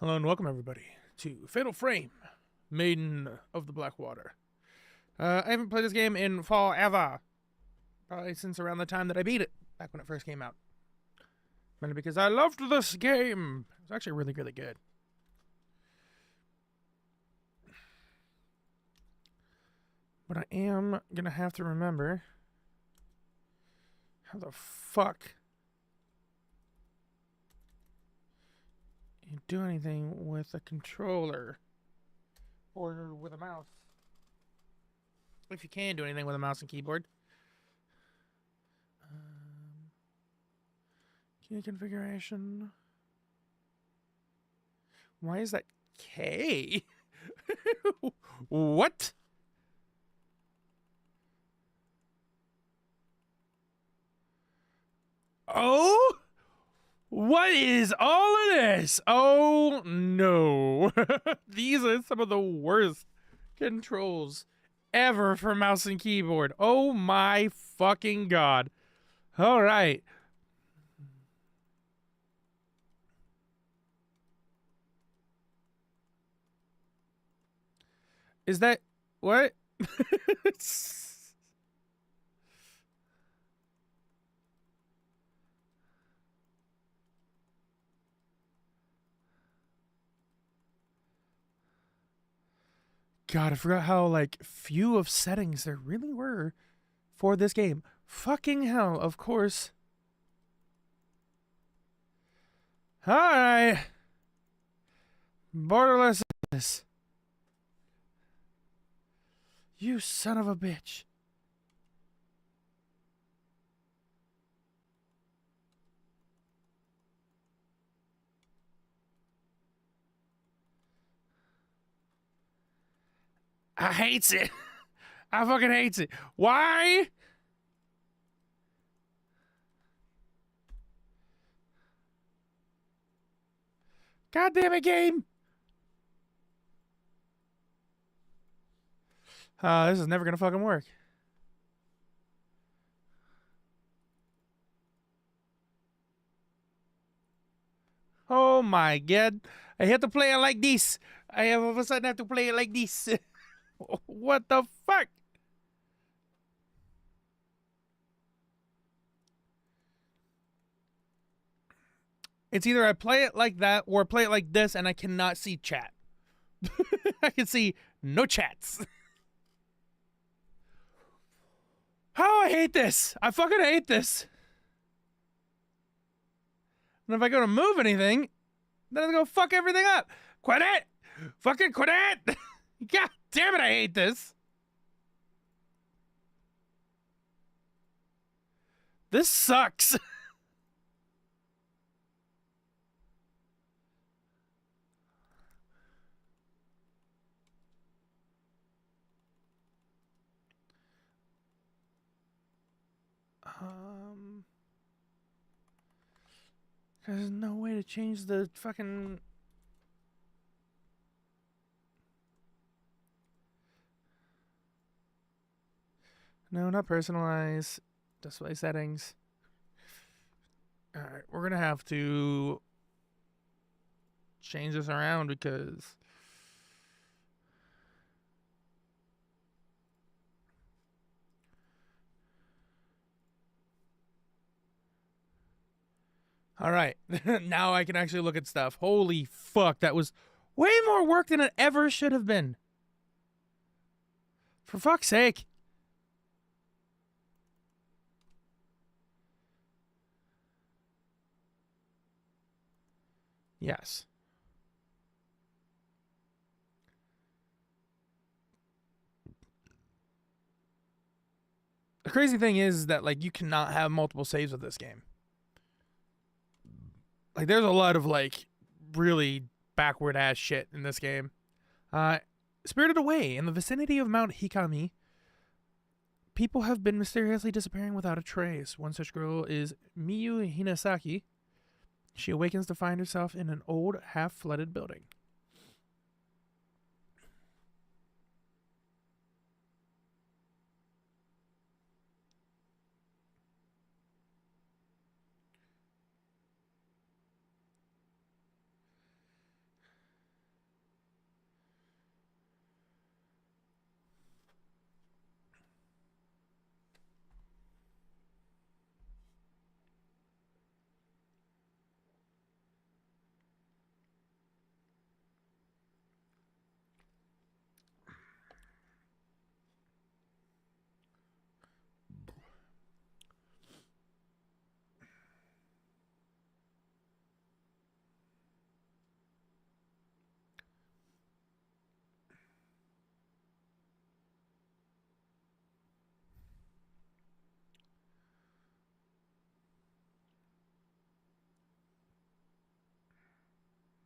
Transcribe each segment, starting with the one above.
Hello and welcome everybody to Fatal Frame, Maiden of the Black Water. I haven't played this game in forever. Probably since around the time that I beat it, back when it first came out. Mainly because I loved this game. It was actually really, really good. But I am gonna have to remember how the fuck you do anything with a controller or with a mouse. If you can do anything with a mouse and keyboard. Key configuration. Why is that K? What? Oh? What is all of this? Oh no. These are some of the worst controls ever for mouse and keyboard. Oh my fucking god. All right. Is that what? God, I forgot how like few of settings there really were for this game. Fucking hell, of course. Alright. Borderless. You son of a bitch. I hates it. I fucking hates it. Why? God damn it, game. This is never gonna fucking work. Oh my god. I have to play it like this. I all of a sudden have to play it like this. What the fuck? It's either I play it like that or I play it like this and I cannot see chat. I can see no chats. Oh, I hate this. I fucking hate this. And if I go to move anything, then it's gonna fuck everything up. Quit it! Fucking quit it! God damn it, I hate this. This sucks. There's no way to change the fucking... No, not personalize. Display settings. Alright, we're gonna have to change this around because... Alright, now I can actually look at stuff. Holy fuck, that was way more work than it ever should have been. For fuck's sake. Yes. The crazy thing is that, like, you cannot have multiple saves with this game. Like, there's a lot of, like, really backward ass shit in this game. Spirited Away, in the vicinity of Mount Hikami, people have been mysteriously disappearing without a trace. One such girl is Miyu Hinasaki. She awakens to find herself in an old, half-flooded building.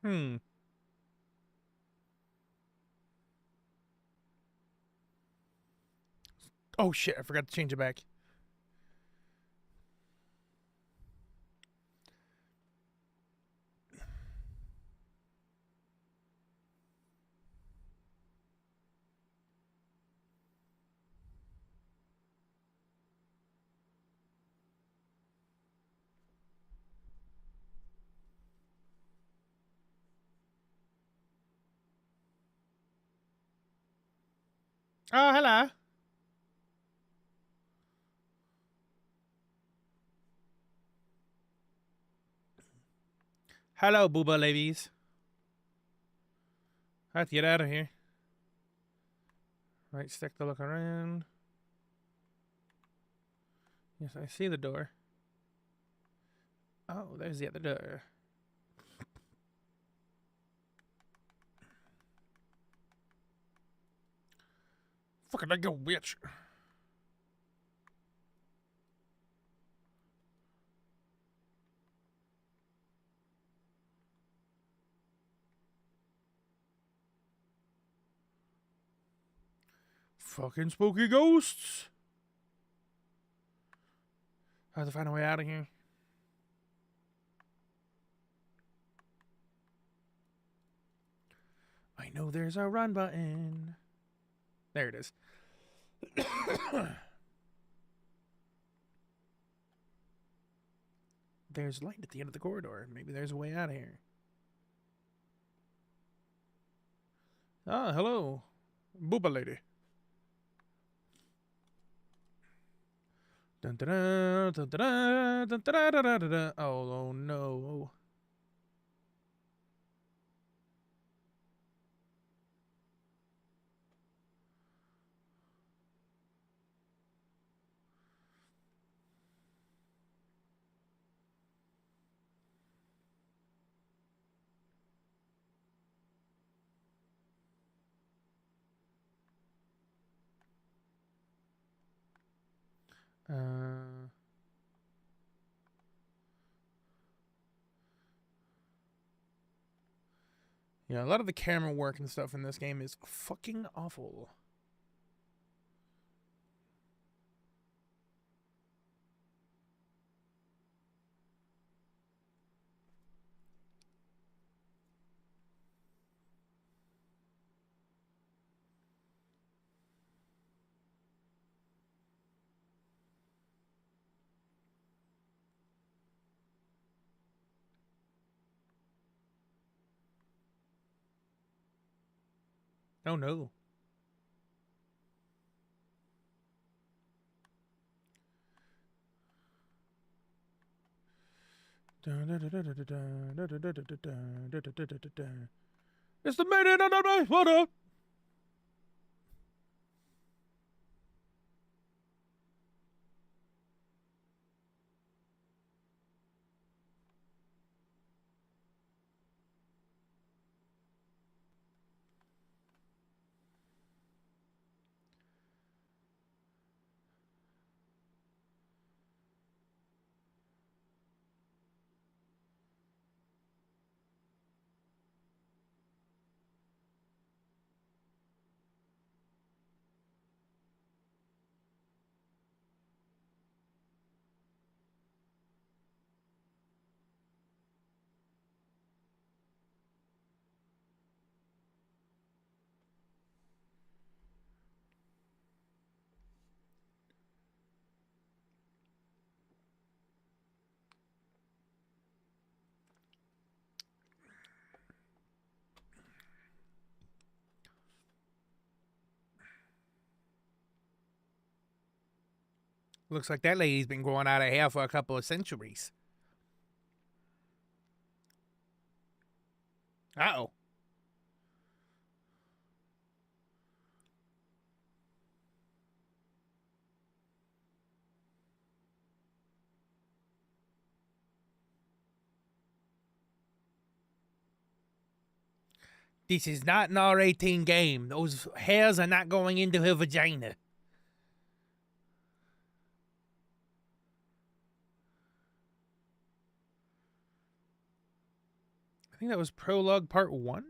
Hmm. Oh shit! I forgot to change it back. Oh, hello. Hello, booba ladies. I have to get out of here. Right stick to look around. Yes, I see the door. Oh, there's the other door. Fucking let go, bitch. Fucking spooky ghosts. I have to find a way out of here. I know there's a run button. There it is. There's light at the end of the corridor. Maybe there's a way out of here. Ah, hello. Booba lady. Dun, dun, dun, dun, dun, dun, dun, dun, dun, dun. Oh no. Uh, yeah, a lot of the camera work and stuff in this game is fucking awful. Oh no. It's the Maiden on my what up? Looks like that lady's been growing out of hair for a couple of centuries. Uh-oh. This is not an R18 game. Those hairs are not going into her vagina. think that was prologue part 1.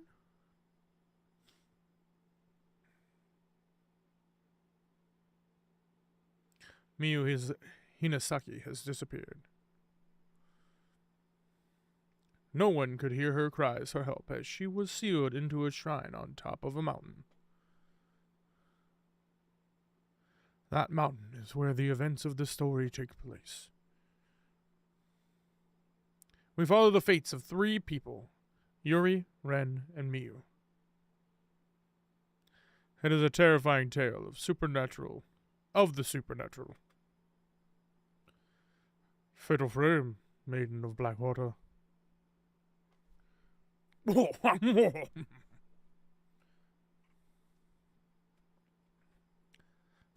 Miyu Hinasaki has disappeared. No one could hear her cries for help as she was sealed into a shrine on top of a mountain. That mountain is where the events of the story take place. We follow the fates of 3 people, Yuri, Ren, and Miyu. It is a terrifying tale of the supernatural. Fatal frame, Maiden of Blackwater.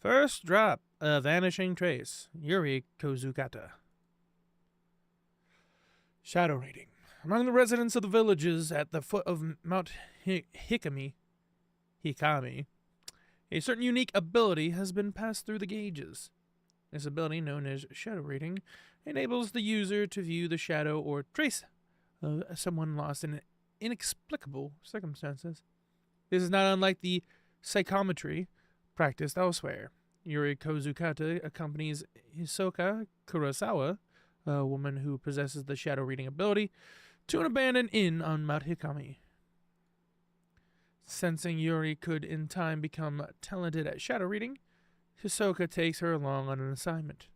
First drop, A Vanishing Trace, Yuri Kozukata. Shadow reading. Among the residents of the villages at the foot of Mount Hikami, a certain unique ability has been passed through the gauges. This ability, known as shadow reading, enables the user to view the shadow or trace of someone lost in inexplicable circumstances. This is not unlike the psychometry practiced elsewhere. Yuri Kozukata accompanies Hisoka Kurosawa, a woman who possesses the shadow reading ability, to an abandoned inn on Mount Hikami. Sensing Yuri could in time become talented at shadow reading, Hisoka takes her along on an assignment.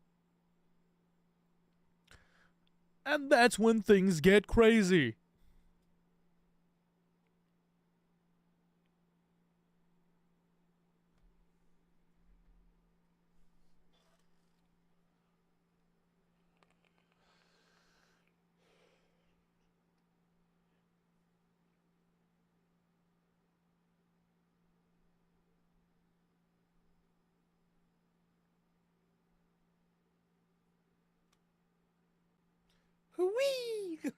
And that's when things get crazy. Whee!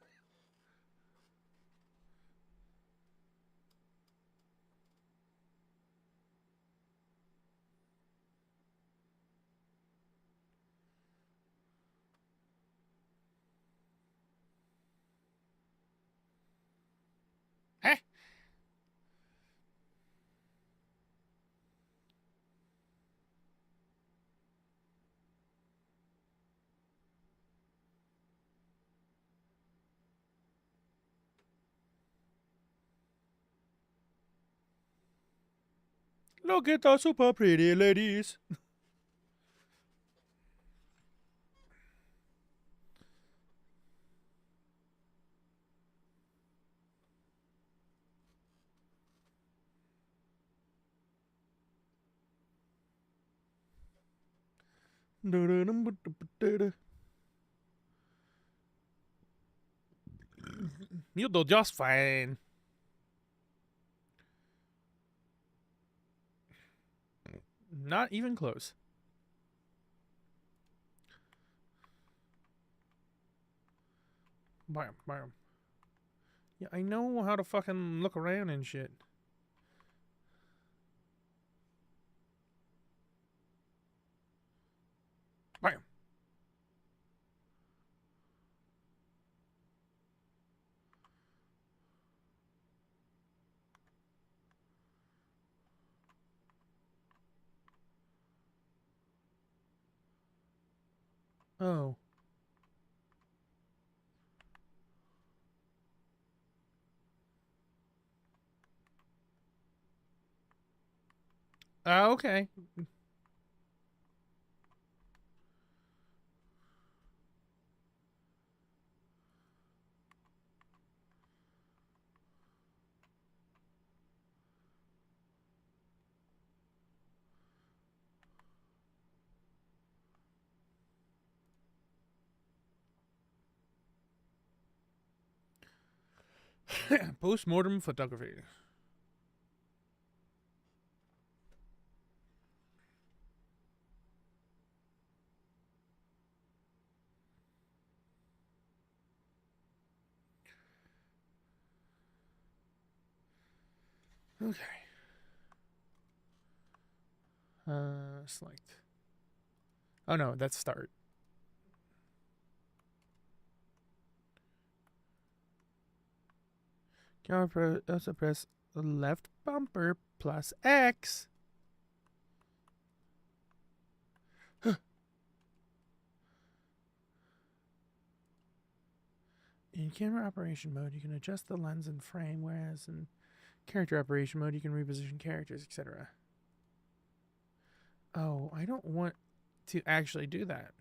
Huh? Look at the super pretty ladies. You do just fine. Not even close. Bam, bam. Yeah, I know how to fucking look around and shit. Bam. Oh. Okay. Post-mortem photography. Okay. Select. Oh no, that's start. Also press left bumper plus X. In camera operation mode, you can adjust the lens and frame, whereas in character operation mode, you can reposition characters, etc. Oh, I don't want to actually do that.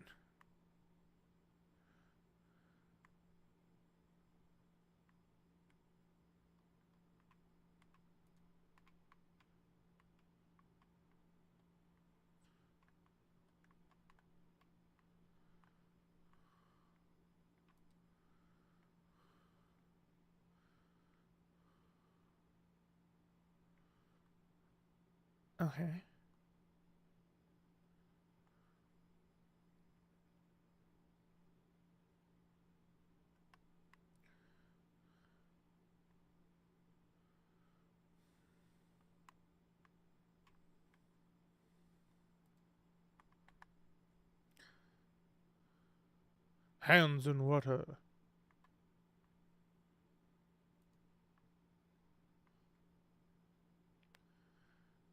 Okay. Hands in water.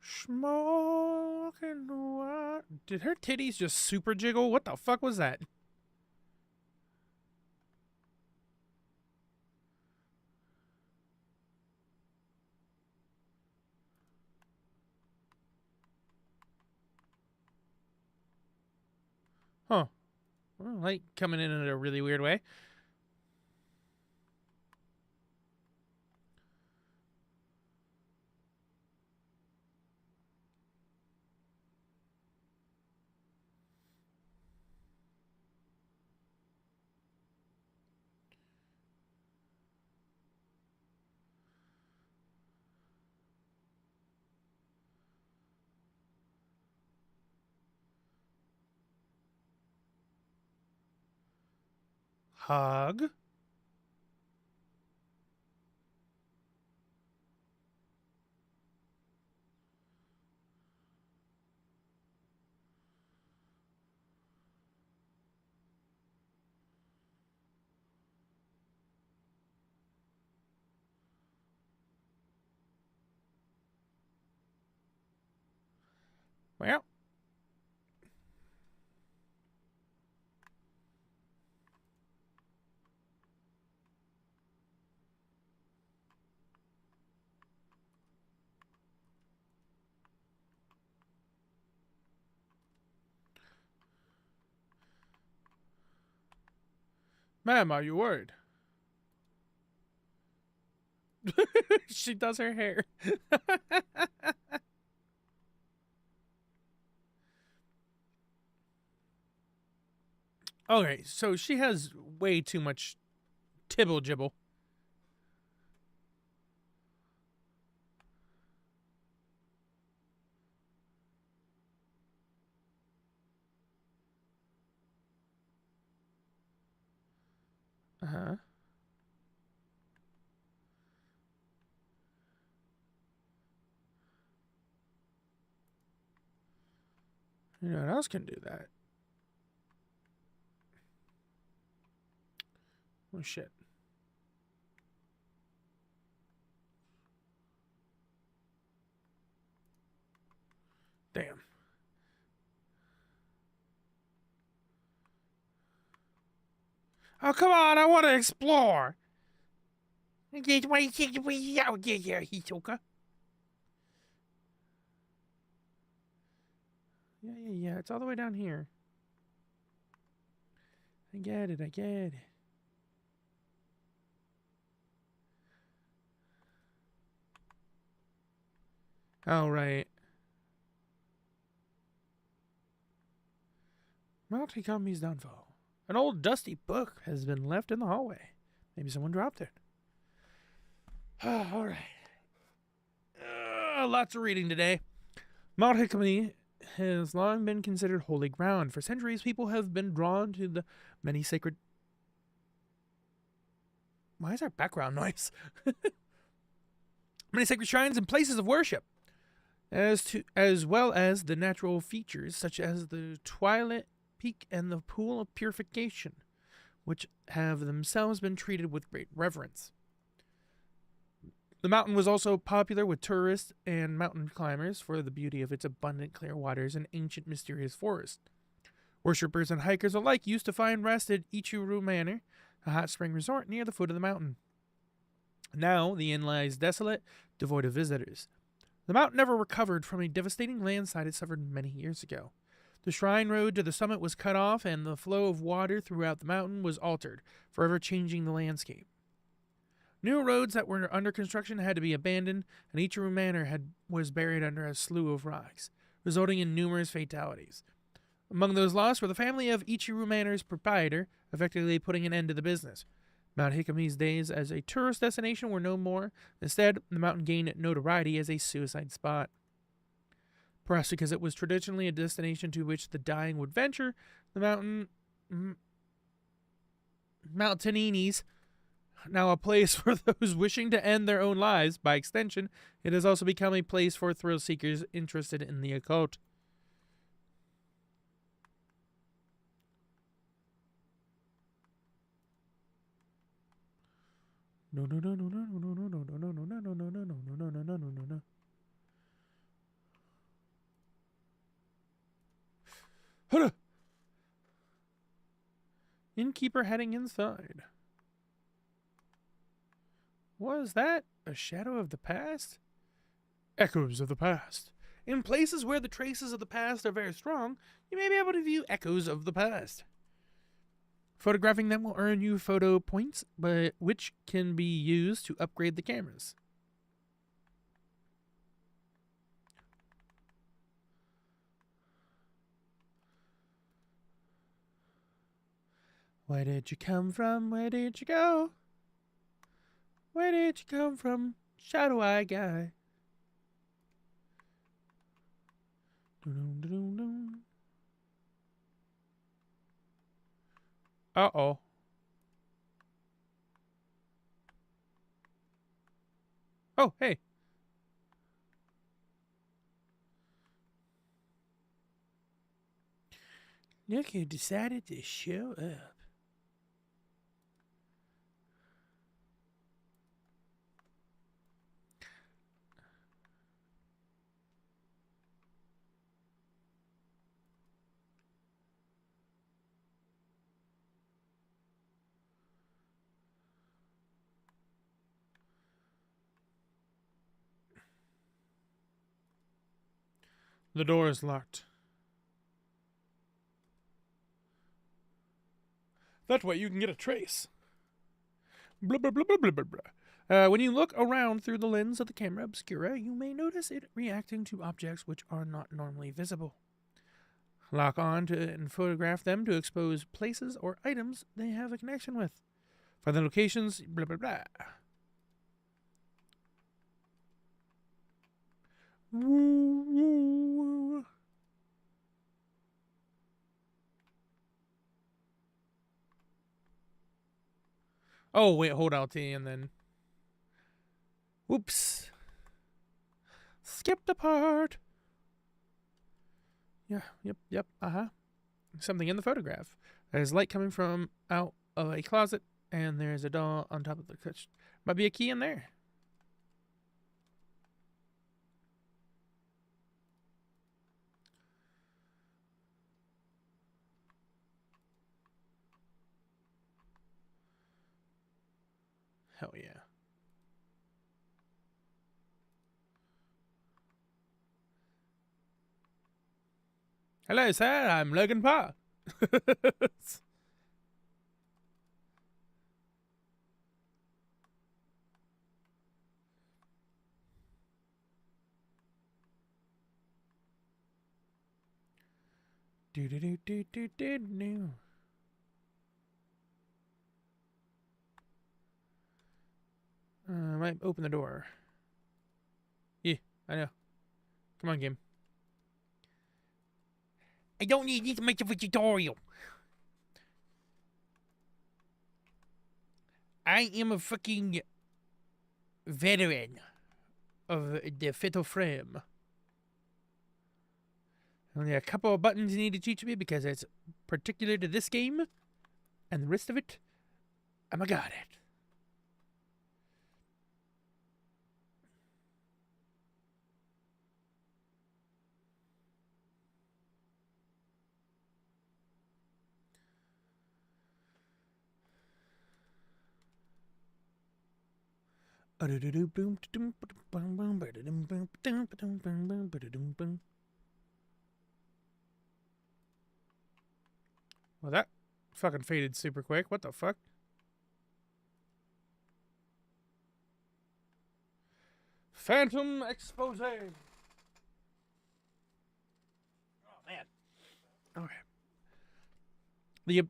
Smoking water. Did her titties just super jiggle? What the fuck was that? Huh. Well, like coming in a really weird way. Hug. Well. Ma'am, are you worried? She does her hair. Okay, so she has way too much tibble jibble. Uh-huh. You know what else can do that? Oh, shit. Damn. Oh, come on, I want to explore. Yeah, Hisoka. Yeah, it's all the way down here. I get it. All right. Mount Hikami's downfall. An old dusty book has been left in the hallway. Maybe someone dropped it. All right. Lots of reading today. Mount Hikami has long been considered holy ground. For centuries, people have been drawn to the many sacred. Why is our background noise? Many sacred shrines and places of worship, as well as the natural features such as the Twilight Peak and the Pool of Purification, which have themselves been treated with great reverence. The mountain was also popular with tourists and mountain climbers for the beauty of its abundant clear waters and ancient mysterious forest. Worshippers and hikers alike used to find rest at Ichuru Manor, a hot spring resort near the foot of the mountain. Now, the inn lies desolate, devoid of visitors. The mountain never recovered from a devastating landslide it suffered many years ago. The shrine road to the summit was cut off, and the flow of water throughout the mountain was altered, forever changing the landscape. New roads that were under construction had to be abandoned, and Ichiro Manor was buried under a slew of rocks, resulting in numerous fatalities. Among those lost were the family of Ichiro Manor's proprietor, effectively putting an end to the business. Mount Hikami's days as a tourist destination were no more. Instead, the mountain gained notoriety as a suicide spot. Perhaps because it was traditionally a destination to which the dying would venture, the Mount Taninis, now a place for those wishing to end their own lives. By extension, it has also become a place for thrill seekers interested in the occult. No. Innkeeper heading inside. Was that a shadow of the past? Echoes of the past. In places where the traces of the past are very strong, you may be able to view echoes of the past. Photographing them will earn you photo points, but which can be used to upgrade the cameras. Where did you come from? Where did you go? Where did you come from, shadow eye guy? Uh-oh. Oh, hey. Look who decided to show up. The door is locked. That way you can get a trace. Blah, blah, blah, blah, blah, blah, blah. When you look around through the lens of the camera obscura, you may notice it reacting to objects which are not normally visible. Lock on to and photograph them to expose places or items they have a connection with. Find the locations, blah, blah, blah. Woo, woo. Oh, wait, hold Alt and then... Whoops. Skipped a part. Yeah, yep, uh-huh. Something in the photograph. There's light coming from out of a closet, and there's a doll on top of the cushion. Might be a key in there. Hell yeah. Hello, sir. I'm Logan Parr. Do. I might open the door. Yeah, I know. Come on, game. I don't need this much of a tutorial. I am a fucking veteran of the Fatal Frame. Only a couple of buttons you need to teach me because it's particular to this game, and the rest of it, I got it. Well, that fucking faded super quick. What the fuck? Phantom expose. Oh man. Okay. The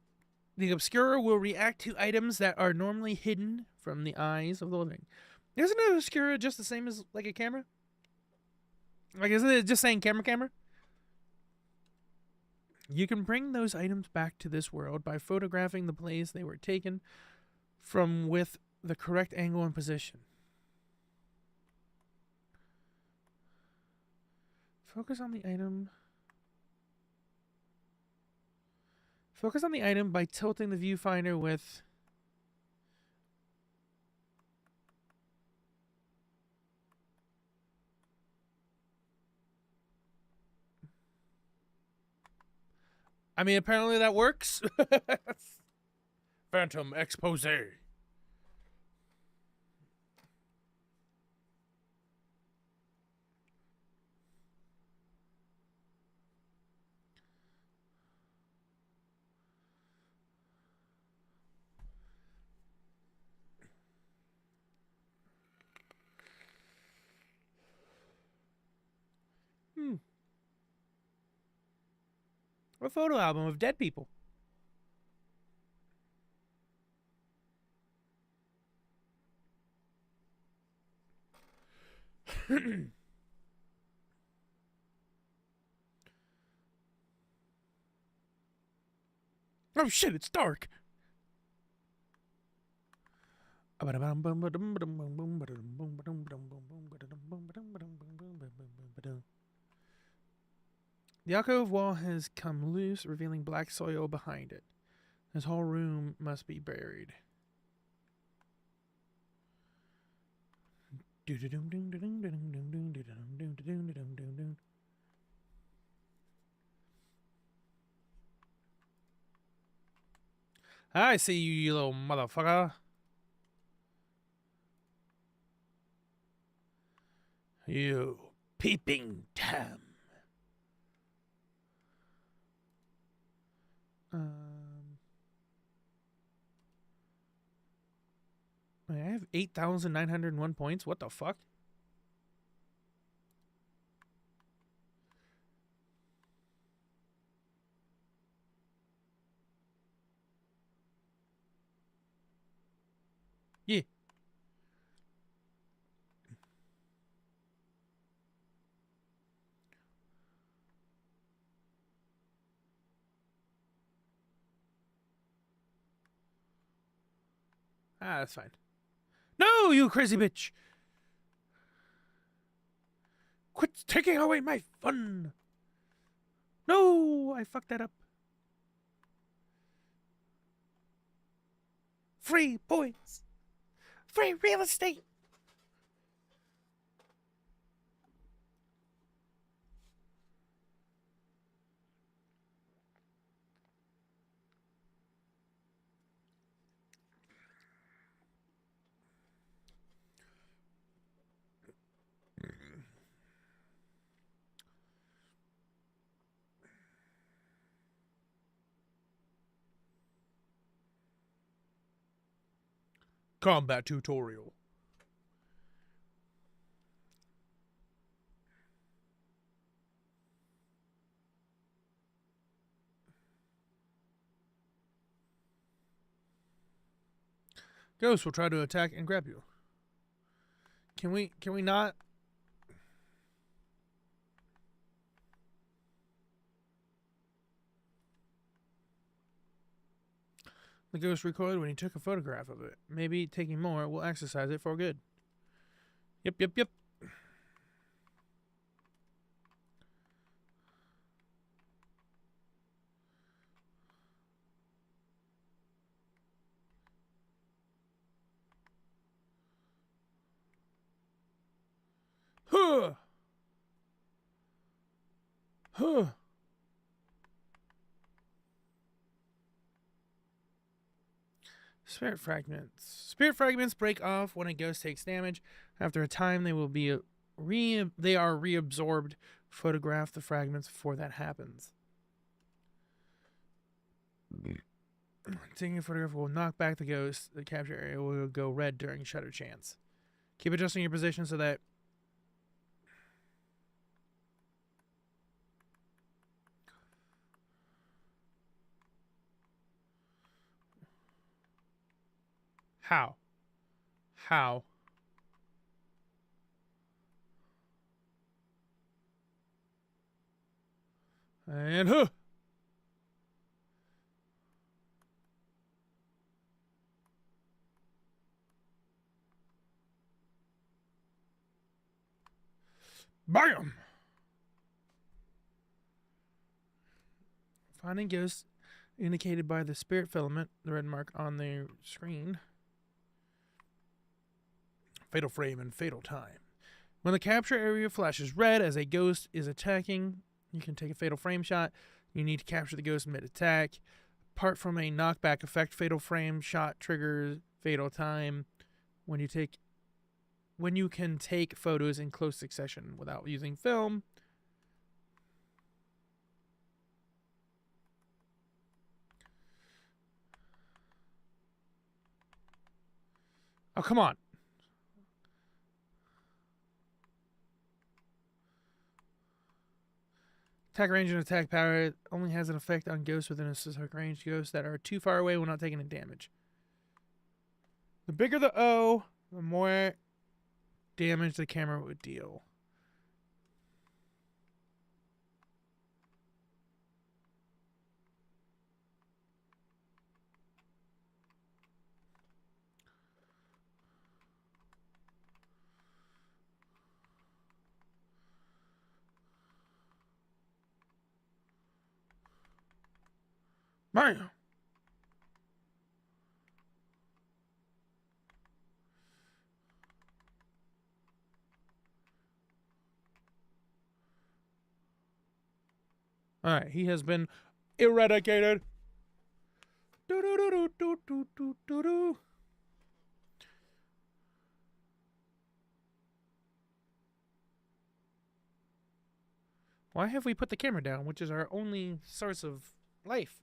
the obscurer will react to items that are normally hidden from the eyes of the living. Isn't an obscurer just the same as like a camera? Like, isn't it just saying camera? You can bring those items back to this world by photographing the place they were taken from with the correct angle and position. Focus on the item. Focus on the item by tilting the viewfinder with... I mean, apparently that works. Phantom expose. A photo album of dead people. Oh shit, it's dark. The alcove wall has come loose, revealing black soil behind it. This whole room must be buried. I see you, you little motherfucker. You peeping Tom. I have 8,901 points. What the fuck? Yeah. Ah, that's fine. No, you crazy bitch! Quit taking away my fun! No, I fucked that up. Free points! Free real estate! Combat tutorial. Ghost will try to attack and grab you. Can we not? The ghost recoiled when he took a photograph of it. Maybe taking more will exercise it for good. Yep. Huh! Huh! Spirit fragments. Spirit fragments break off when a ghost takes damage. After a time, they will be they are reabsorbed. Photograph the fragments before that happens. Taking a photograph will knock back the ghost. The capture area will go red during shutter chance. Keep adjusting your position so that how? How? And huh. Bam! Finding ghosts indicated by the spirit filament, the red mark on the screen. Fatal frame and fatal time. When the capture area flashes red as a ghost is attacking, you can take a fatal frame shot. You need to capture the ghost mid-attack. Apart from a knockback effect, fatal frame shot triggers fatal time when you can take photos in close succession without using film. Oh, come on. Attack range and attack power only has an effect on ghosts within a specific range. Ghosts that are too far away will not take any damage. The bigger the O, the more damage the camera would deal. Bam! Alright, he has been eradicated. Do do do do do do do do. Why have we put the camera down, which is our only source of life?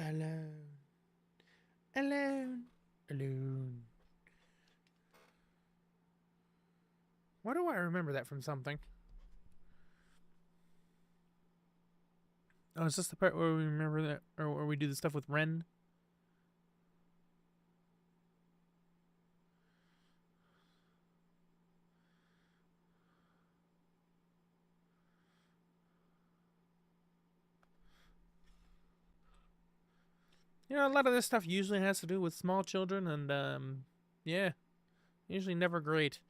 Alone. Alone. Alone. Why do I remember that from something? Oh, is this the part where we remember that, or where we do the stuff with Ren? You know, a lot of this stuff usually has to do with small children, and yeah, usually never great.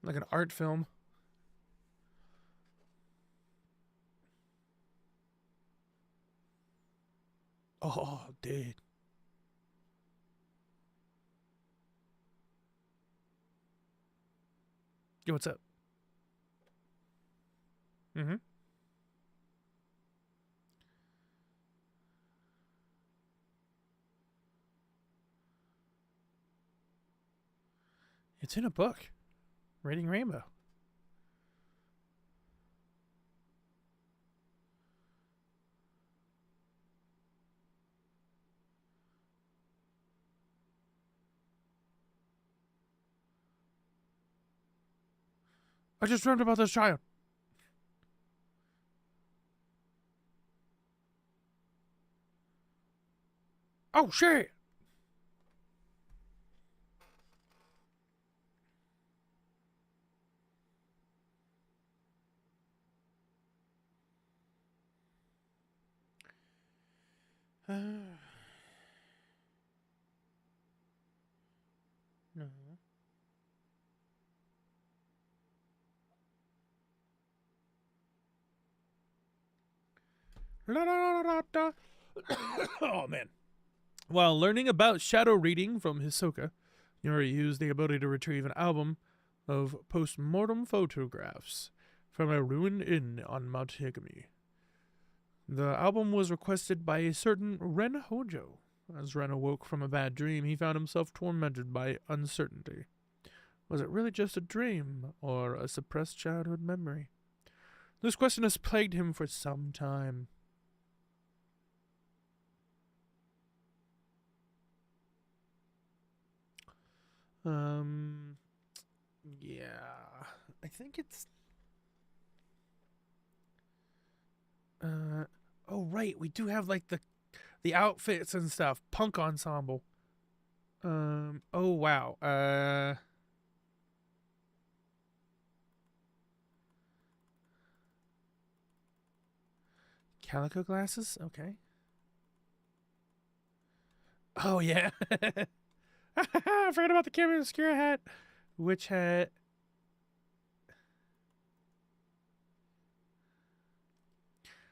Like an art film. Oh, dude. Yo, what's up? Mm-hmm. It's in a book. Reading Rainbow. I just dreamt about this child. Oh shit. No. Oh man. While learning about shadow reading from Hisoka, Yuri used the ability to retrieve an album of post-mortem photographs from a ruined inn on Mount Hikami. The album was requested by a certain Ren Hojo. As Ren awoke from a bad dream, he found himself tormented by uncertainty. Was it really just a dream, or a suppressed childhood memory? This question has plagued him for some time. Yeah. I think it's oh right, we do have like the outfits and stuff. Punk ensemble. Oh wow. Calico glasses? Okay. Oh yeah. I forgot about the camera obscura hat. Witch hat.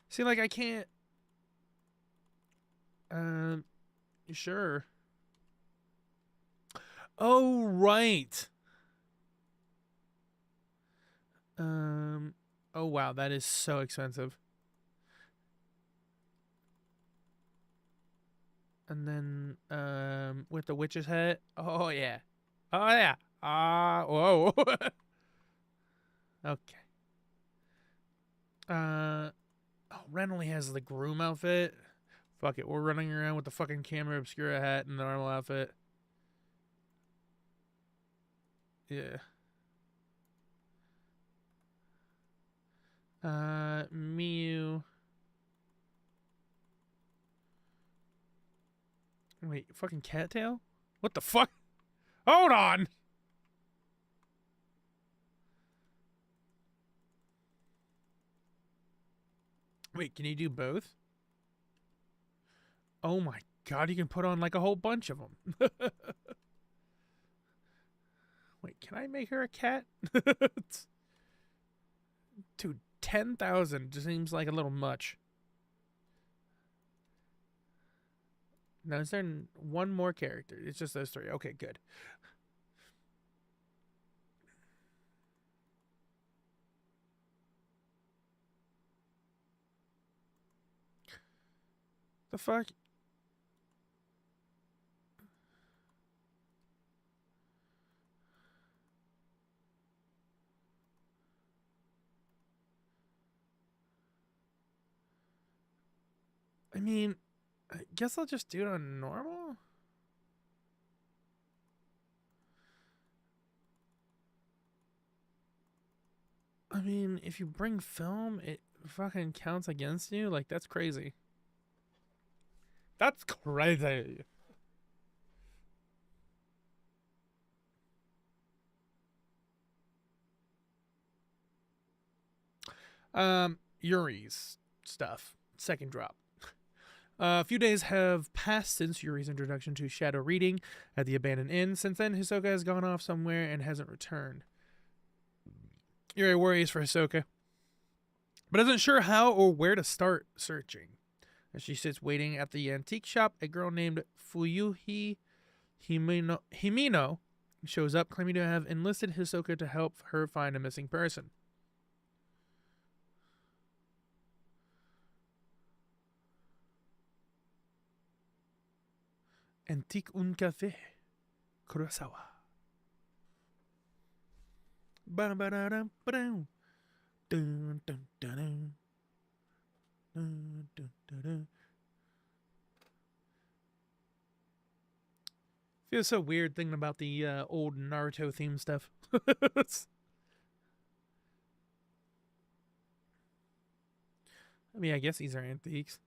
See, like I can't um sure. Oh right. Um oh wow, that is so expensive. And then with the witch's hat. Oh yeah. Oh yeah. Whoa. Okay. Oh, Ren only has the groom outfit. Fuck it, we're running around with the fucking camera obscura hat and the normal outfit. Yeah. Mew. Wait, fucking cattail? What the fuck? Hold on! Wait, can you do both? Oh my god, you can put on like a whole bunch of them. Wait, can I make her a cat? Dude, 10,000 just seems like a little much. Now, is there one more character? It's just those three. Okay, good. The fuck? I mean, I guess I'll just do it on normal. I mean, if you bring film, it fucking counts against you. Like, that's crazy. That's crazy. Yuri's stuff. Second drop. A few days have passed since Yuri's introduction to shadow reading at the abandoned inn. Since then, Hisoka has gone off somewhere and hasn't returned. Yuri worries for Hisoka, but isn't sure how or where to start searching. As she sits waiting at the antique shop, a girl named Fuyuhi Himino shows up, claiming to have enlisted Hisoka to help her find a missing person. Antique un café, Kurosawa. Feels so weird thinking about the old Naruto theme stuff. I mean, I guess these are antiques.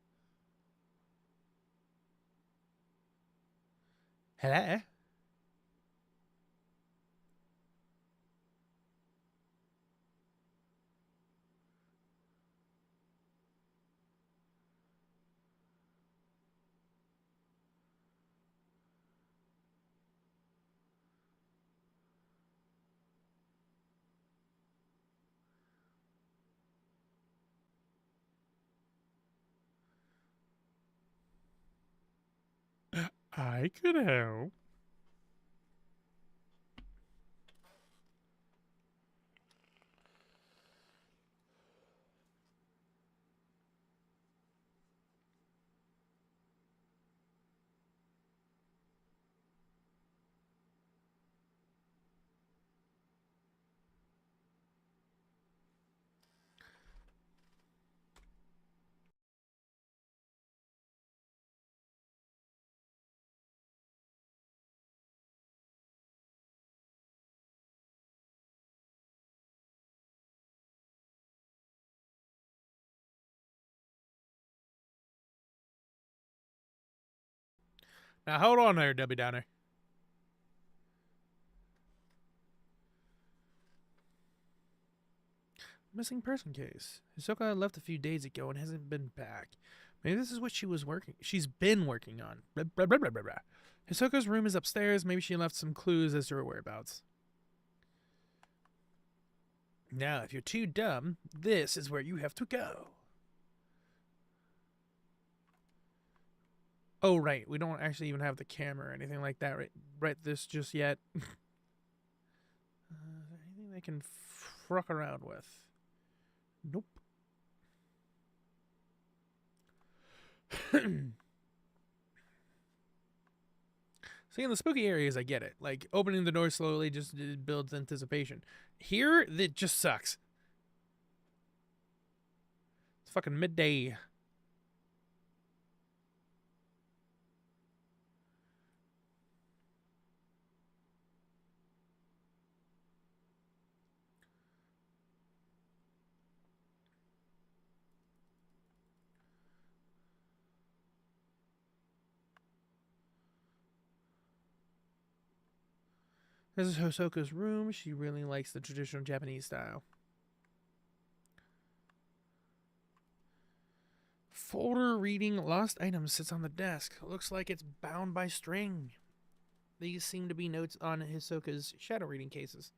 Hello? I could help. Now hold on there, Debbie Downer. Missing person case. Hisoka left a few days ago and hasn't been back. Maybe this is what she's been working on. Blah, blah, blah, blah, blah, blah. Hisoka's room is upstairs. Maybe she left some clues as to her whereabouts. Now, if you're too dumb, this is where you have to go. Oh, right. We don't actually even have the camera or anything like that right this just yet. Anything they can fuck around with? Nope. See, in the spooky areas, I get it. Like, opening the door slowly just builds anticipation. Here, it just sucks. It's fucking midday. This is Hosoka's room. She really likes the traditional Japanese style. Folder reading lost items sits on the desk. Looks like it's bound by string. These seem to be notes on Hisoka's shadow reading cases.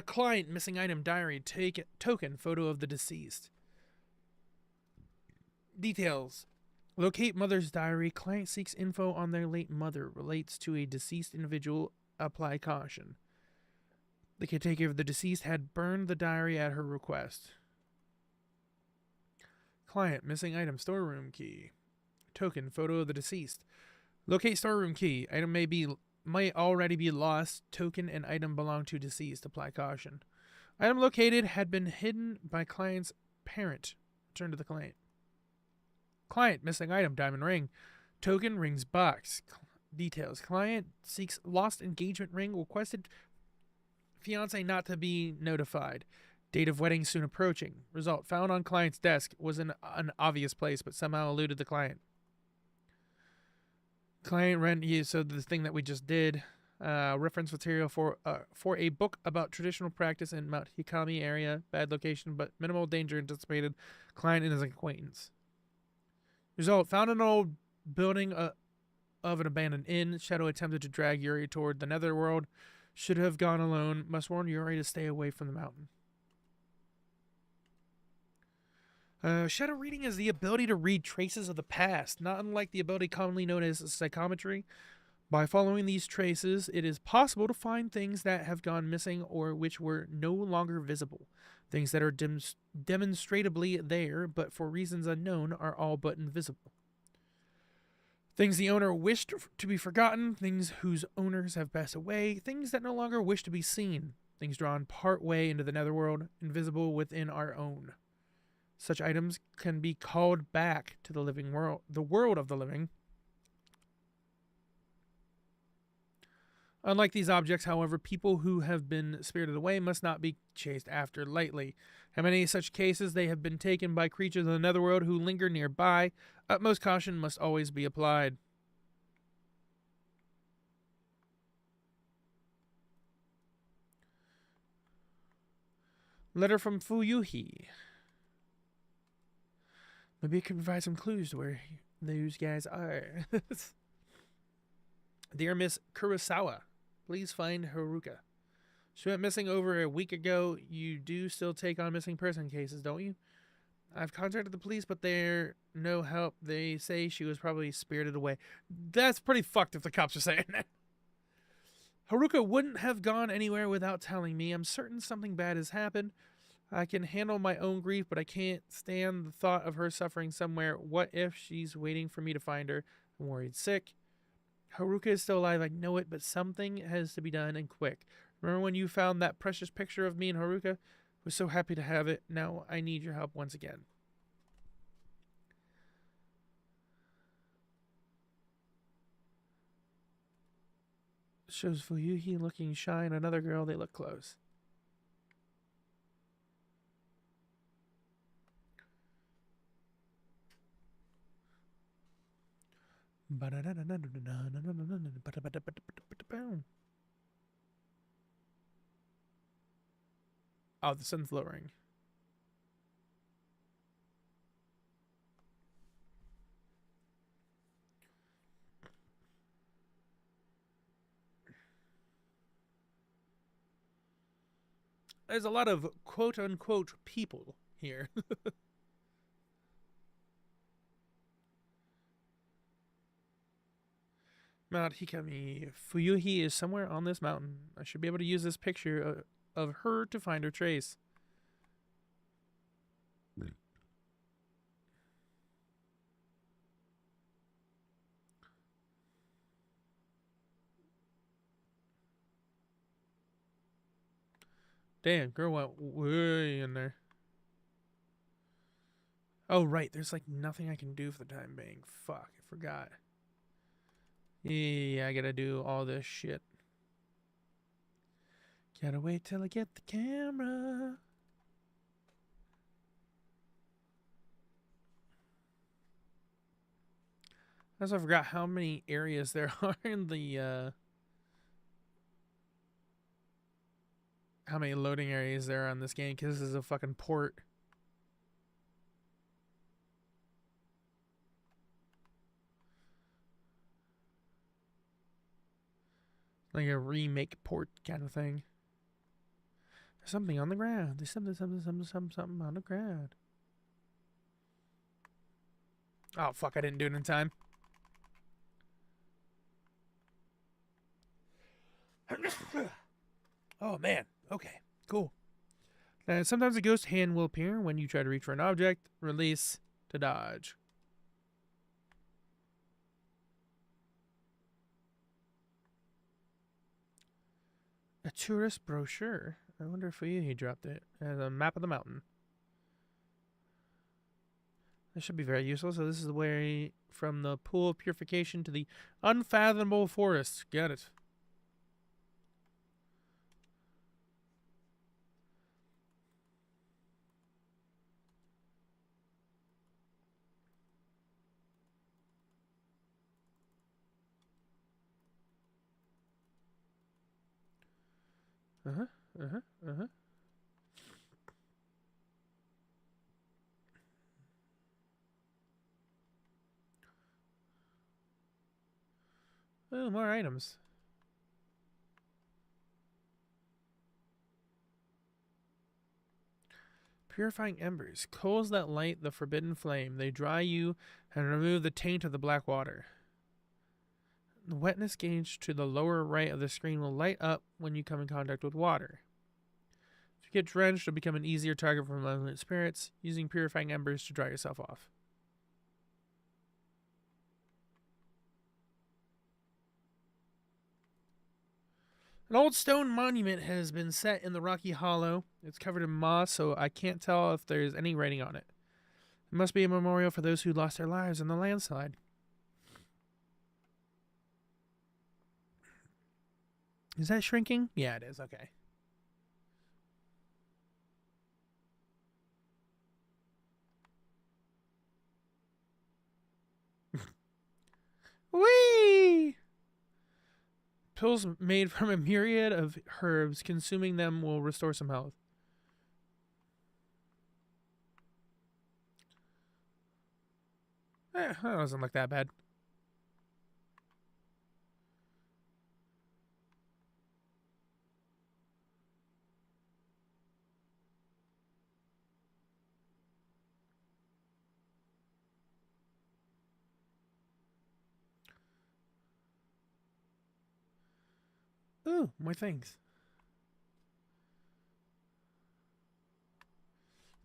Client missing item diary token photo of the deceased. Details. Locate mother's diary. Client seeks info on their late mother. Relates to a deceased individual. Apply caution. The caretaker of the deceased had burned the diary at her request. Client missing item storeroom key. Token photo of the deceased. Locate storeroom key. Item might already be lost. Token and item belong to deceased. Apply caution. Item located had been hidden by client's parent. Return to the client. Client missing item diamond ring. Token rings box. Details. Client seeks lost engagement ring. Requested fiance not to be notified. Date of wedding soon approaching. Result. Found on client's desk. Was in an obvious place, but somehow eluded the client. Client rent. So the thing that we just did. Reference material for a book about traditional practice in Mount Hikami area. Bad location, but minimal danger anticipated. Client and his acquaintance. Result. Found an old building of an abandoned inn. Shadow attempted to drag Yuri toward the netherworld. Should have gone alone. Must warn Yuri to stay away from the mountain. Shadow reading is the ability to read traces of the past, not unlike the ability commonly known as psychometry. By following these traces, it is possible to find things that have gone missing or which were no longer visible. Things that are demonstrably there, but for reasons unknown, are all but invisible. Things the owner wished to be forgotten, things whose owners have passed away, things that no longer wish to be seen, things drawn part way into the netherworld, invisible within our own. Such items can be called back to the living world, the world of the living. Unlike these objects, however, people who have been spirited away must not be chased after lightly. In many such cases, they have been taken by creatures of the netherworld who linger nearby. Utmost caution must always be applied. Letter from Fuyuhi. Maybe it could provide some clues to where those guys are. Dear Miss Kurosawa, please find Haruka. She went missing over a week ago. You do still take on missing person cases, don't you? I've contacted the police, but they're no help. They say she was probably spirited away. That's pretty fucked if the cops are saying that. Haruka wouldn't have gone anywhere without telling me. I'm certain something bad has happened. I can handle my own grief, but I can't stand the thought of her suffering somewhere. What if she's waiting for me to find her? I'm worried sick. Haruka is still alive, I know it, but something has to be done and quick. Remember when you found that precious picture of me and Haruka? I was so happy to have it. Now I need your help once again. Shows Fuyuhi looking shy and another girl. They look close. Oh, the sun's lowering. There's a lot of quote-unquote people here. Mount Hikami. Fuyuhi is somewhere on this mountain. I should be able to use this picture of her to find her trace. Damn, girl went way in there. Oh, right. There's like nothing I can do for the time being. Fuck, I forgot. Yeah, I gotta do all this shit. Gotta wait till I get the camera. I also forgot how many areas there are in the, how many loading areas there are on this game, because this is a fucking port. Like a remake port kind of thing. There's something on the ground. There's something on the ground. Oh, fuck, I didn't do it in time. Oh, man. Okay, cool. Sometimes a ghost hand will appear when you try to reach for an object. Release to dodge. A tourist brochure. I wonder if he dropped it. As a map of the mountain. This should be very useful. So this is the way from the pool of purification to the unfathomable forest. Got it. Uh-huh. Oh, more items. Purifying embers. Coals that light the forbidden flame. They dry you and remove the taint of the black water. The wetness gauge to the lower right of the screen will light up when you come in contact with water. If you get drenched, you'll become an easier target for malevolent spirits, using purifying embers to dry yourself off. An old stone monument has been set in the rocky hollow. It's covered in moss, so I can't tell if there's any writing on it. It must be a memorial for those who lost their lives in the landslide. Is that shrinking? Yeah, it is. Okay. Whee! Pills made from a myriad of herbs. Consuming them will restore some health. That doesn't look that bad. Ooh, more things.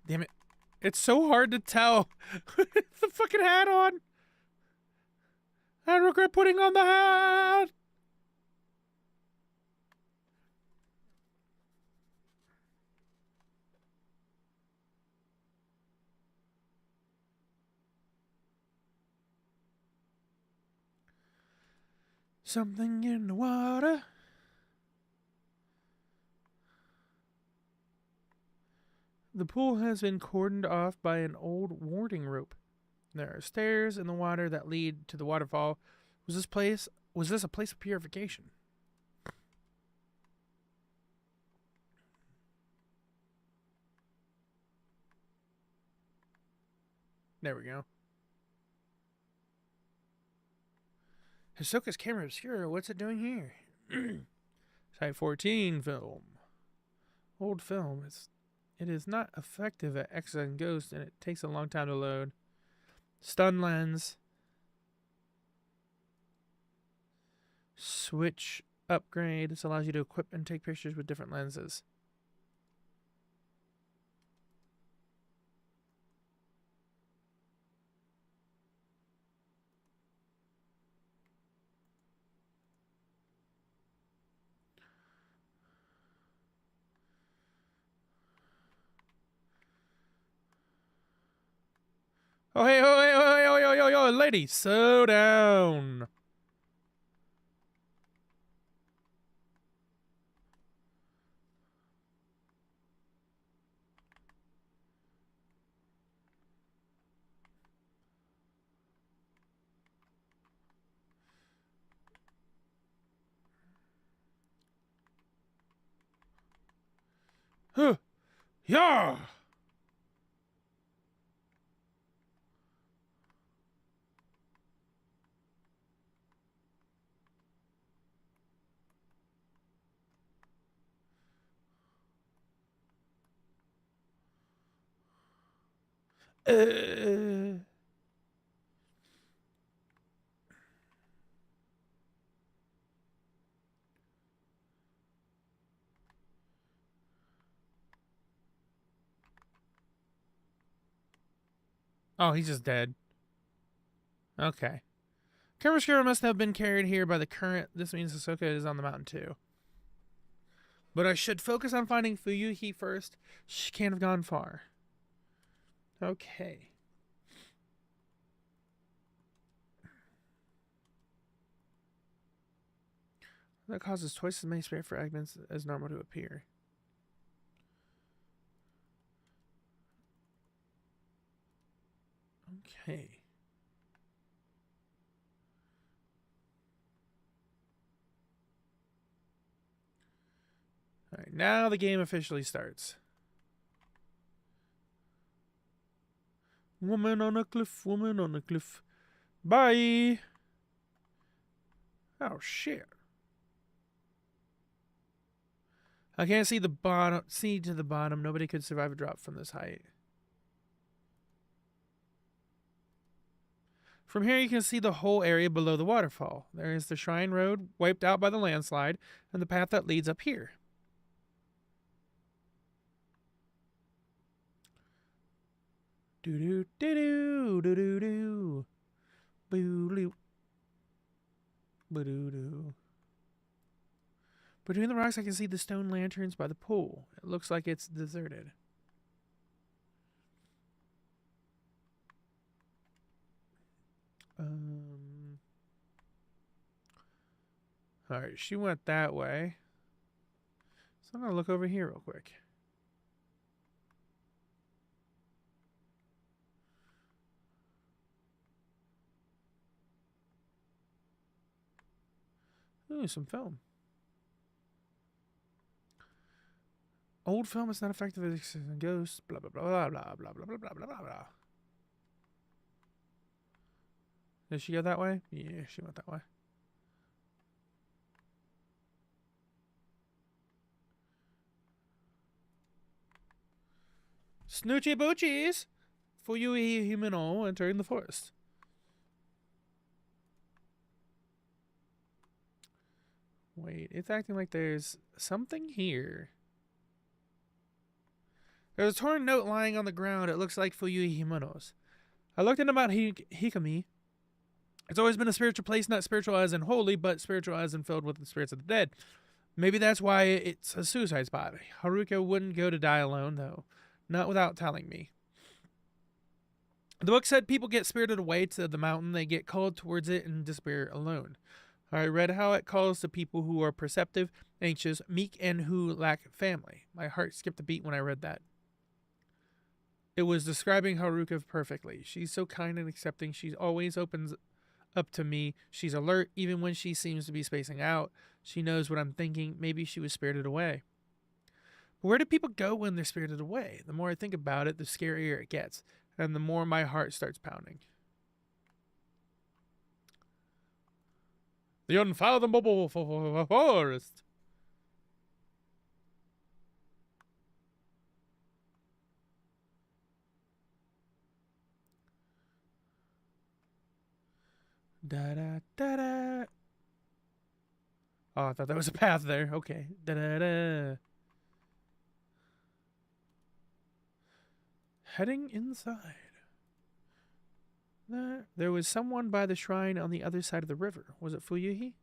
Damn it. It's so hard to tell. The fucking hat on. I regret putting on the hat. Something in the water. The pool has been cordoned off by an old warding rope. There are stairs in the water that lead to the waterfall. Was this a place of purification? There we go. Hisoka's camera obscura. What's it doing here? Type 14 film. Old film. It is not effective at X and Ghost, and it takes a long time to load. Stun lens. Switch upgrade. This allows you to equip and take pictures with different lenses. Oh, hey, oh, hey, oh, hey, oh, yo, yo, yo, lady, slow down. Huh. Yeah. Uh. Oh, he's just dead. Okay. Kamoshiro must have been carried here by the current. This means Hisoka is on the mountain too. But I should focus on finding Fuyuhi first. She can't have gone far. Okay. That causes twice as many spirit fragments as normal to appear. Okay. Alright, now the game officially starts. Woman on a cliff, woman on a cliff. Bye! Oh, shit. I can't see the bottom. See to the bottom. Nobody could survive a drop from this height. From here, you can see the whole area below the waterfall. There is the shrine road, wiped out by the landslide, and the path that leads up here. Do do do do do do do. Boo doo. Boo doo doo. Between the rocks, I can see the stone lanterns by the pool. It looks like it's deserted. Alright, she went that way. So I'm going to look over here real quick. Ooh, some film. Old film is not effective as ghosts. Blah, blah, blah, blah, blah, blah, blah, blah, blah, blah, blah. Did she go that way? Yeah, she went that way. Snoochie boochies! For you humano entering the forest. Wait, it's acting like there's something here. There's a torn note lying on the ground. It looks like Fuyui Himono's. I looked into Mount Hikami. It's always been a spiritual place, not spiritual as in holy, but spiritual as in filled with the spirits of the dead. Maybe that's why it's a suicide spot. Haruka wouldn't go to die alone, though. Not without telling me. The book said people get spirited away to the mountain. They get called towards it and disappear alone. I read how it calls to people who are perceptive, anxious, meek, and who lack family. My heart skipped a beat when I read that. It was describing Haruka perfectly. She's so kind and accepting. She always opens up to me. She's alert, even when she seems to be spacing out. She knows what I'm thinking. Maybe she was spirited away. But where do people go when they're spirited away? The more I think about it, the scarier it gets. And the more my heart starts pounding. The unfathomable forest. Da da da da. Oh, I thought that was a path there. Okay. Da da da. Heading inside. There was someone by the shrine on the other side of the river. Was it Fuyuhi?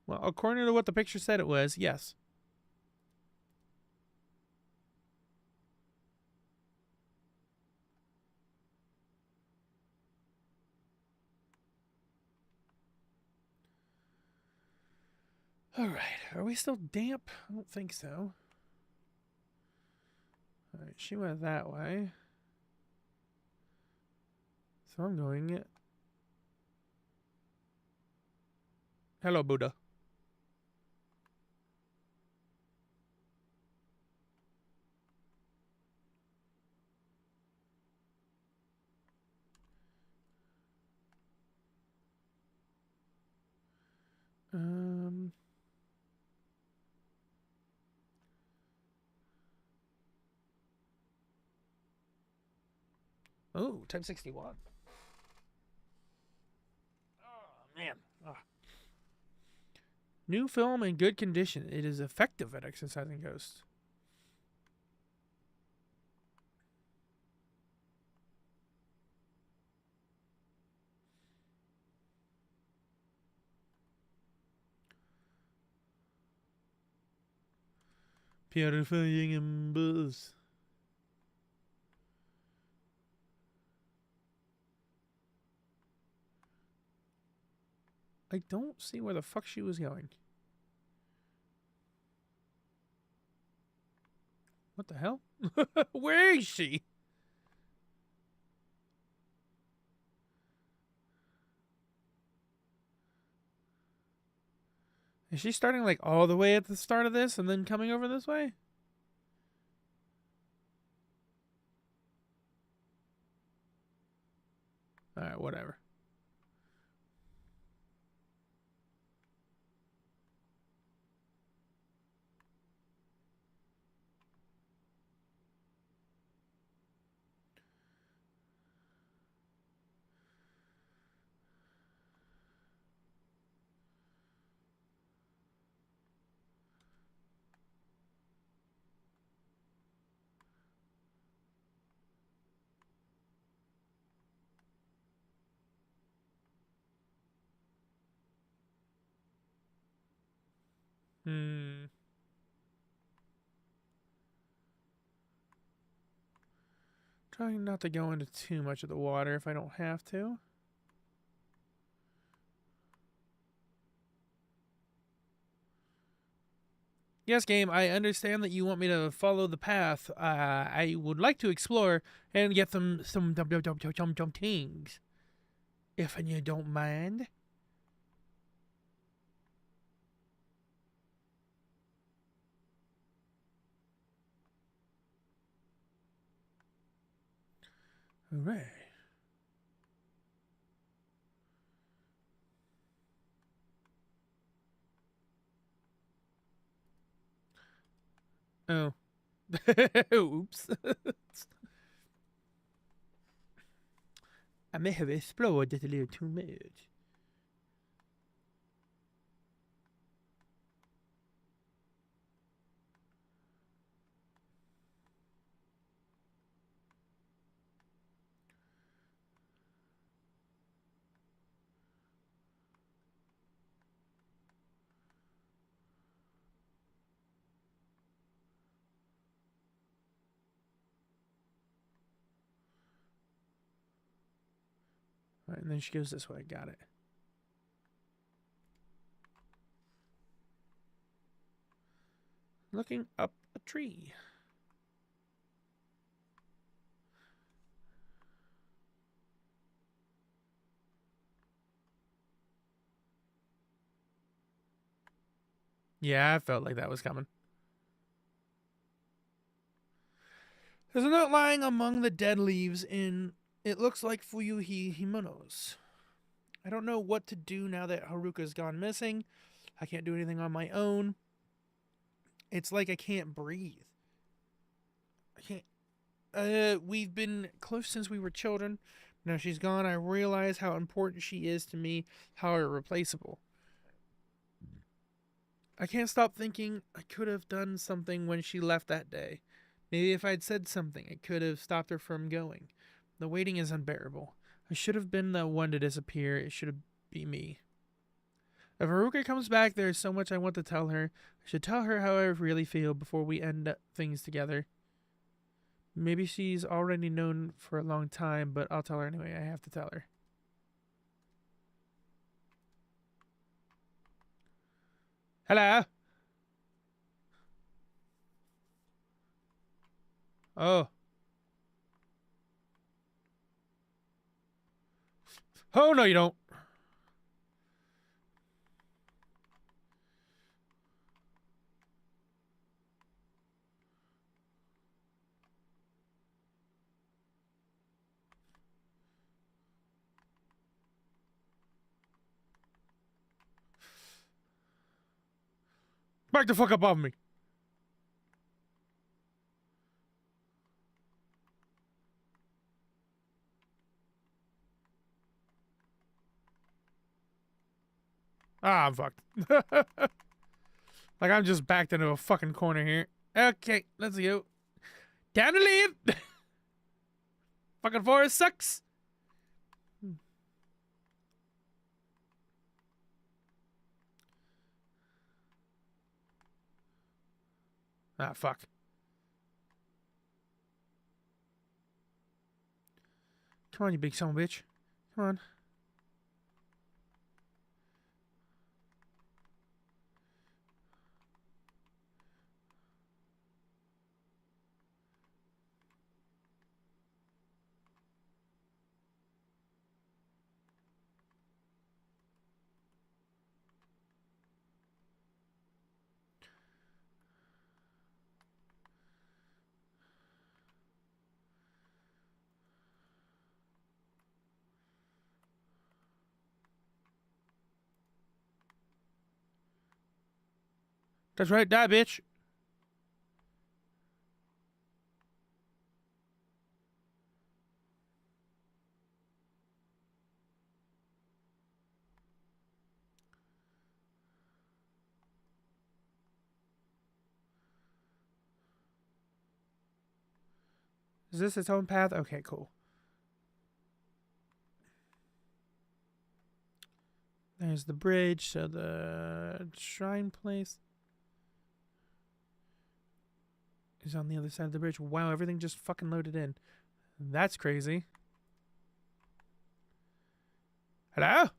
Well, according to what the picture said it was, yes. Alright, are we still damp? I don't think so. Alright, she went that way. So I'm going... Hello, Buddha. Oh, type 61. Oh, man. Oh. New film in good condition. It is effective at exorcising ghosts. Purifying embers. I don't see where the fuck she was going. What the hell? Where is she? Is she starting like all the way at the start of this and then coming over this way? Alright, whatever. Trying not to go into too much of the water if I don't have to. Yes, game, I understand that you want me to follow the path. I would like to explore and get some things. If you don't mind. Alright. Oh. Oops. I may have explored it a little too much. Alright, and then she goes this way. Got it. Looking up a tree. Yeah, I felt like that was coming. There's a note lying among the dead leaves in... It looks like Fuyuhi Himono's. I don't know what to do now that Haruka's gone missing. I can't do anything on my own. It's like I can't breathe. I can't... we've been close since we were children. Now she's gone, I realize how important she is to me, how irreplaceable. I can't stop thinking I could have done something when she left that day. Maybe if I'd said something, it could have stopped her from going. The waiting is unbearable. I should have been the one to disappear. It should be me. If Haruka comes back, there is so much I want to tell her. I should tell her how I really feel before we end things together. Maybe she's already known for a long time, but I'll tell her anyway. I have to tell her. Hello? Oh. Oh, no, you don't. Back the fuck up off me. Ah, I'm fucked. Like, I'm just backed into a fucking corner here. Okay, let's go. Time to leave. Fucking forest sucks. Ah, fuck. Come on, you big son of a bitch. Come on. That's right, die, bitch. Is this its own path? Okay, cool. There's the bridge, so the shrine place is on the other side of the bridge. Wow, everything just fucking loaded in. That's crazy. Hello?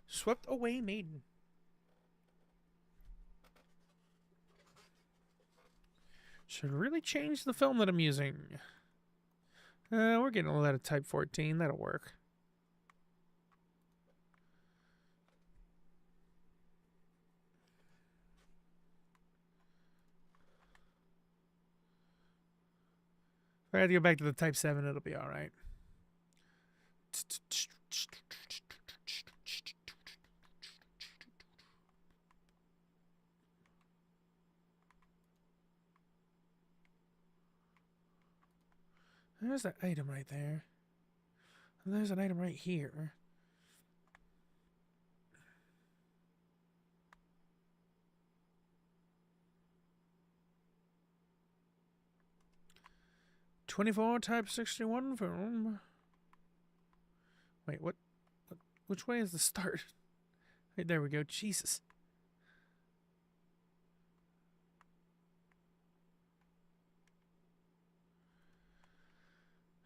Swept away Maiden. Should really change the film that I'm using. We're getting a lot of type 14. That'll work. If I have to go back to the type 7, it'll be alright. There's that item right there. And there's an item right here. '24 type 61 film. Wait, what? Which way is the start? Right, there we go. Jesus.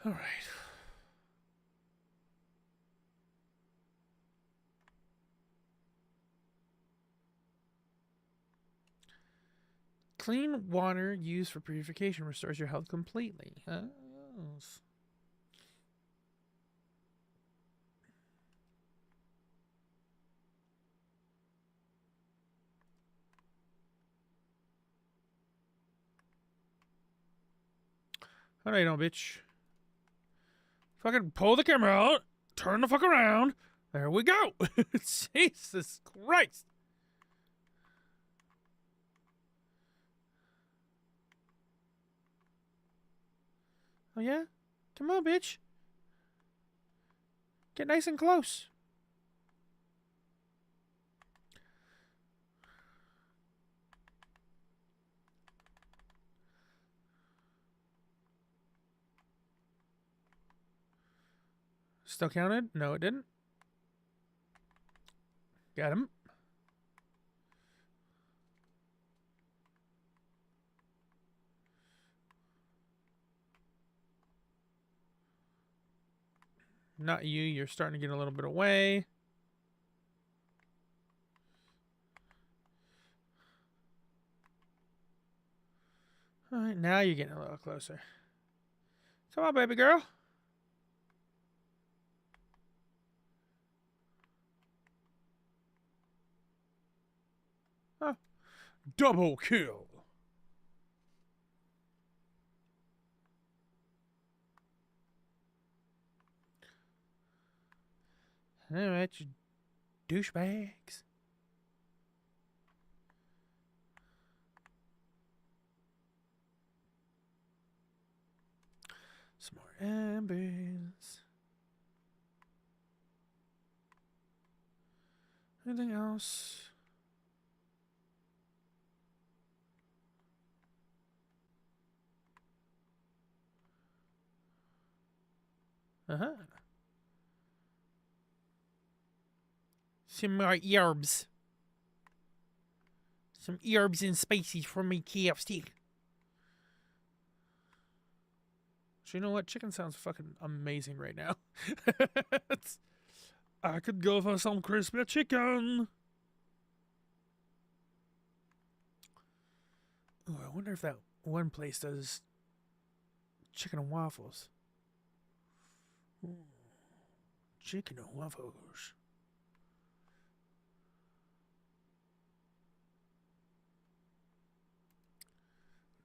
All right. Clean water used for purification restores your health completely. Oh. Alright, no, bitch. Fucking pull the camera out. Turn the fuck around. There we go. Jesus Christ. Oh, yeah? Come on, bitch. Get nice and close. Still counted? No, it didn't. Got him. Not you. You're starting to get a little bit away. All right, now you're getting a little closer. Come on, baby girl. Oh, double kill. All right, you douchebags. Some more embers. Anything else? Uh-huh. Some more herbs. Some herbs and spices for me KFC. So you know what? Chicken sounds fucking amazing right now. I could go for some crispy chicken. Ooh, I wonder if that one place does chicken and waffles. Ooh, chicken and waffles.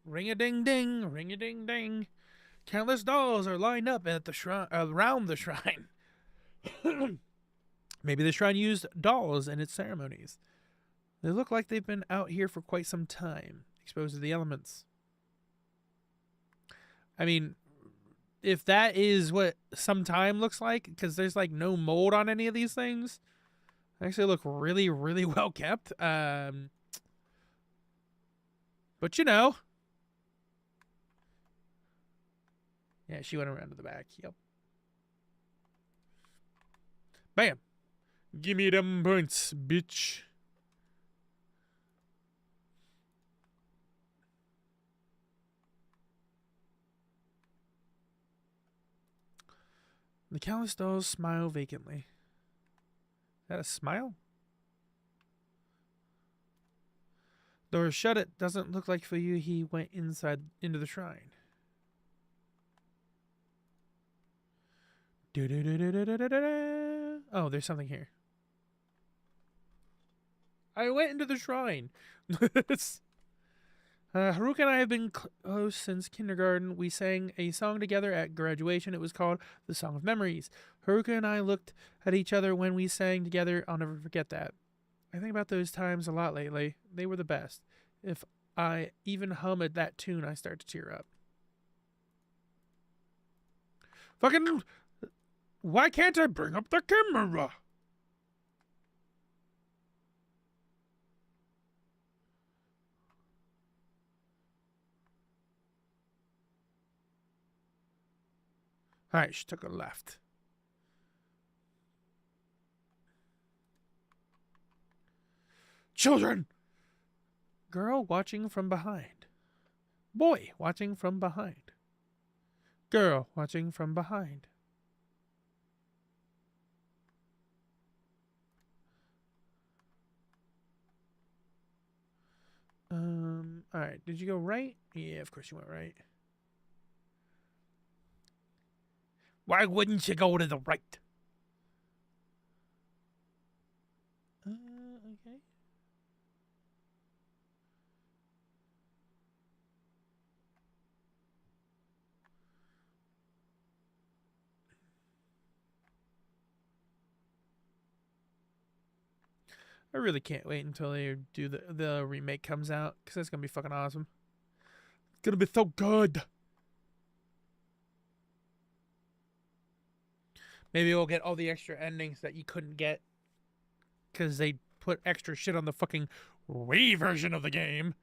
Ring-a-ding-ding, ring-a-ding-ding. Countless dolls are lined up at the shrine, around the shrine. Maybe the shrine used dolls in its ceremonies. They look like they've been out here for quite some time, exposed to the elements. I mean, if that is what some time looks like, because there's like no mold on any of these things, they actually look really, really well kept. But you know. Yeah, she went around to the back. Yep. Bam. Give me them points, bitch. The callous dolls smile vacantly. Is that a smile? Door shut. It doesn't look like for you he went inside into the shrine. Oh, there's something here. I went into the shrine. Haruka and I have been close since kindergarten. We sang a song together at graduation. It was called The Song of Memories. Haruka and I looked at each other when we sang together. I'll never forget that. I think about those times a lot lately. They were the best. If I even hum at that tune, I start to tear up. Fucking... Why can't I bring up the camera? Alright, she took a left. Children! Girl watching from behind. Boy watching from behind. Girl watching from behind. Alright, did you go right? Yeah, of course you went right. Why wouldn't you go to the right? Okay. I really can't wait until they do the remake comes out, because that's gonna be fucking awesome. It's gonna be so good. Maybe we'll get all the extra endings that you couldn't get because they put extra shit on the fucking Wii version of the game.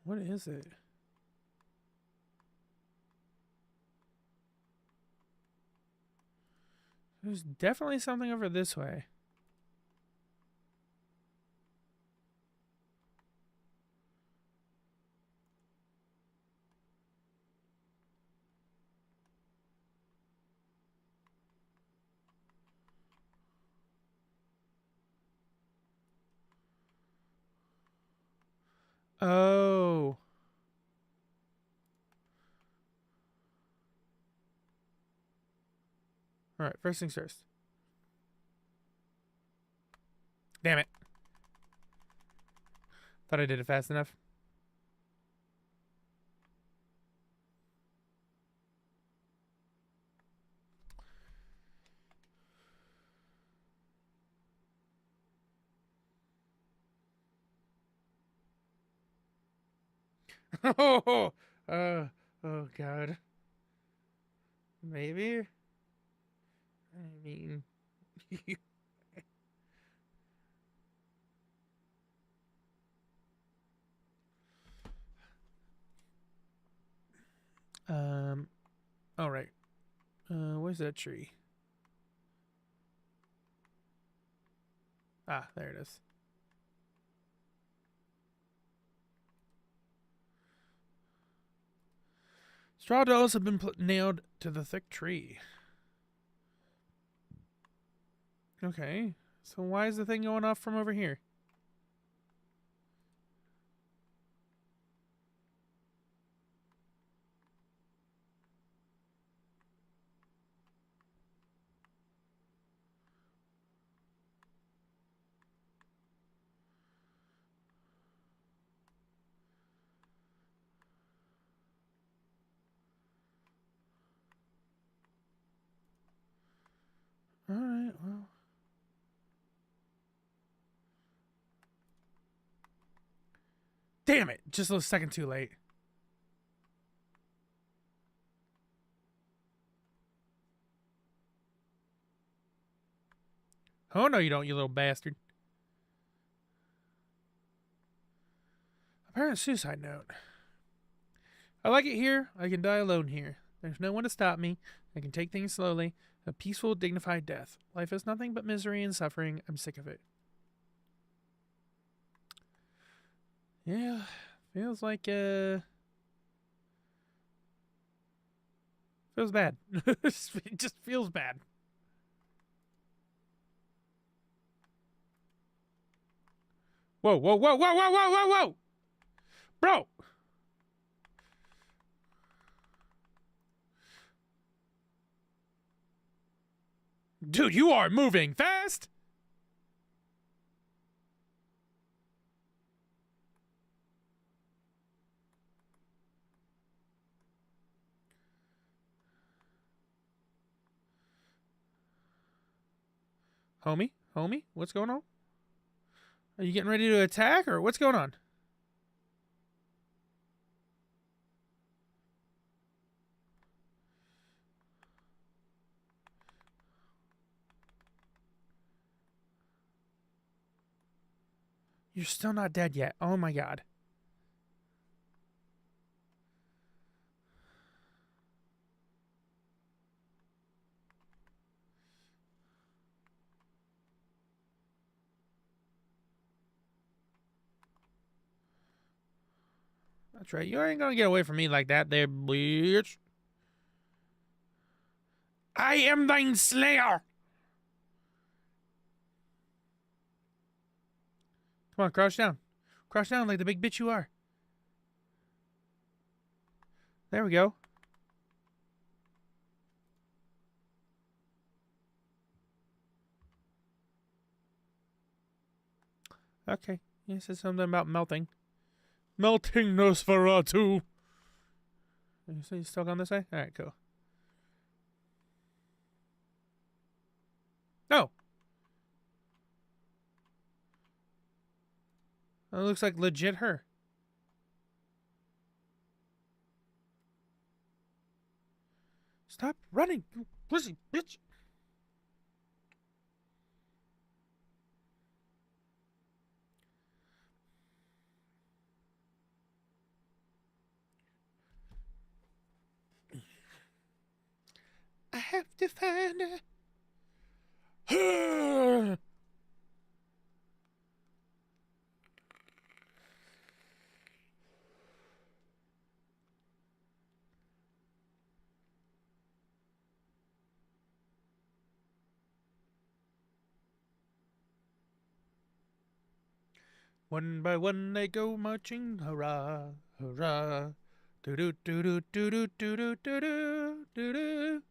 What is it? There's definitely something over this way. Oh. Alright, first things first. Damn it. Thought I did it fast enough. Oh, oh god. Maybe? I mean... alright. Where's that tree? Ah, there it is. Straw dolls have been nailed to the thick tree. Okay. So why is the thing going off from over here? Alright, well. Damn it! Just a second too late. Oh, no, you don't, you little bastard. Apparent suicide note. I like it here. I can die alone here. There's no one to stop me. I can take things slowly. A peaceful, dignified death. Life is nothing but misery and suffering. I'm sick of it. Yeah, feels like feels bad. It just feels bad. Whoa, whoa, whoa, whoa, whoa, whoa, whoa, whoa! Bro! Dude, you are moving fast! Homie? Homie? What's going on? Are you getting ready to attack, or what's going on? You're still not dead yet. Oh my god. That's right. You ain't gonna get away from me like that there, bitch. I am thine slayer! Come on, crouch down. Crouch down like the big bitch you are. There we go. Okay. You said something about melting. Melting Nosferatu. You still going this way? Alright, cool. No! That looks like legit her. Stop running, you pussy bitch! I have to find her. One by one they go marching, hurrah, hurrah. Do do do do do do do do do do do do.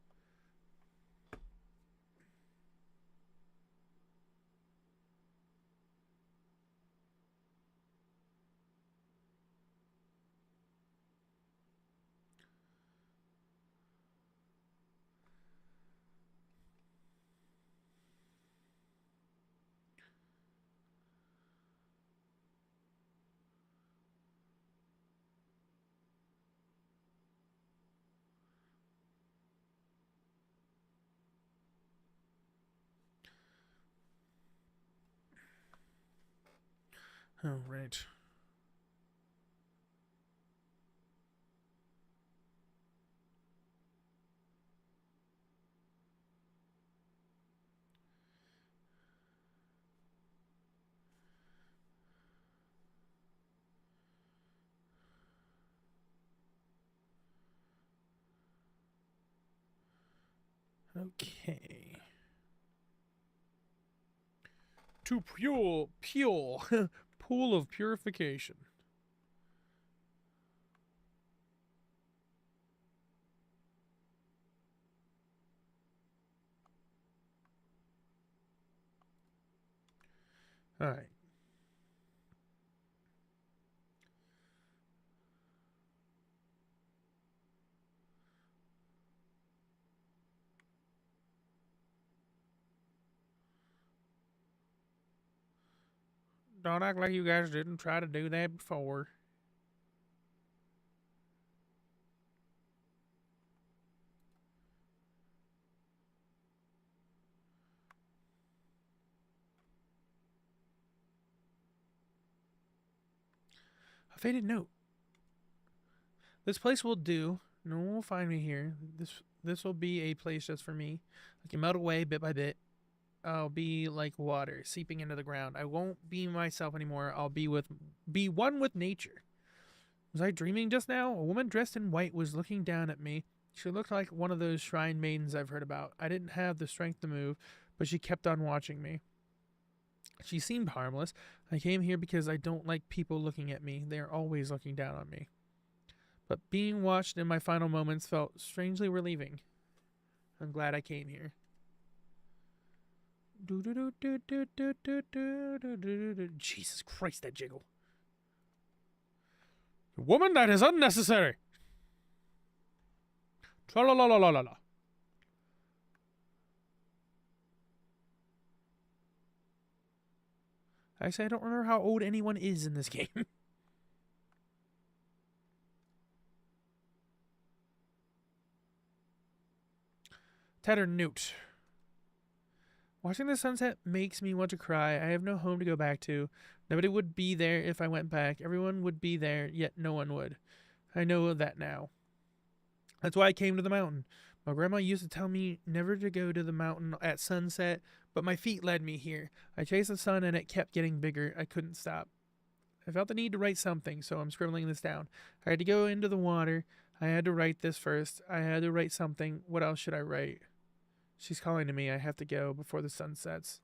All right. Okay. To pure pool of purification. All right. Don't act like you guys didn't try to do that before. A faded note. This place will do. No one will find me here. This will be a place just for me. I can melt away bit by bit. I'll be like water seeping into the ground. I won't be myself anymore. I'll be one with nature. Was I dreaming just now? A woman dressed in white was looking down at me. She looked like one of those shrine maidens I've heard about. I didn't have the strength to move, but she kept on watching me. She seemed harmless. I came here because I don't like people looking at me. They are always looking down on me. But being watched in my final moments felt strangely relieving. I'm glad I came here. Jesus Christ, that jiggle. Woman, that is unnecessary. Tra-la-la-la-la-la. Actually, I don't remember how old anyone is in this game. Tattered Newt. Watching the sunset makes me want to cry. I have no home to go back to. Nobody would be there if I went back. Everyone would be there, yet no one would. I know that now. That's why I came to the mountain. My grandma used to tell me never to go to the mountain at sunset, but my feet led me here. I chased the sun and it kept getting bigger. I couldn't stop. I felt the need to write something, so I'm scribbling this down. I had to go into the water. I had to write this first. I had to write something. What else should I write? She's calling to me. I have to go before the sun sets.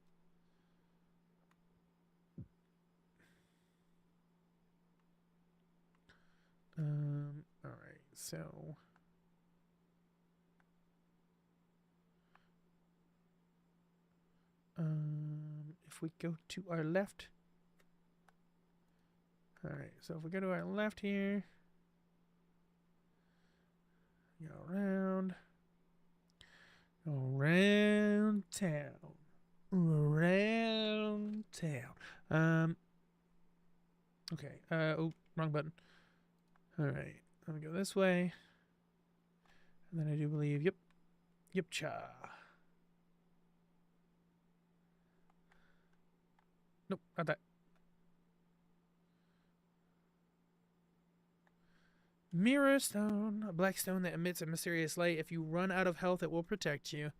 Alright, so if we go to our left. Alright, so if we go to our left here, go around town. Around town. Okay, oh, wrong button. Alright, let me go this way. And then I do believe, yep, cha. Nope, not that. Mirror stone, a black stone that emits a mysterious light. If you run out of health, it will protect you.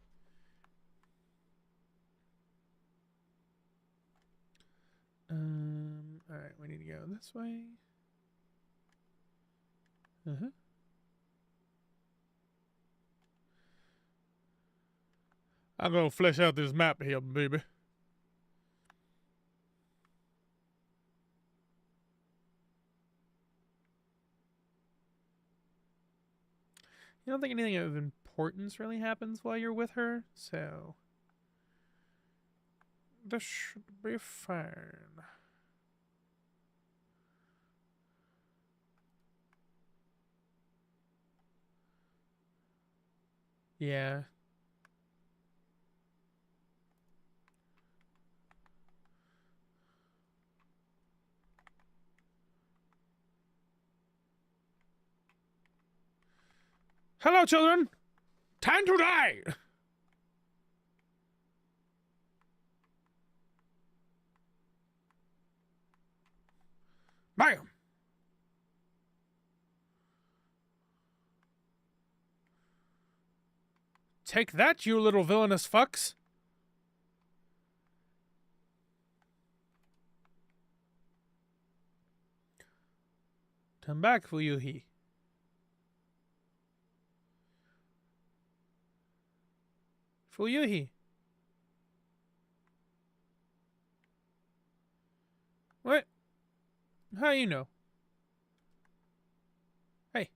Alright, we need to go this way. I'm gonna flesh out this map here, baby. I don't think anything of importance really happens while you're with her, so this should be fine. Yeah. Hello, children! Time to die! Bam! Take that, you little villainous fucks! Come back, Fuyuhi. Fuyuhi. What? How you know? Hey.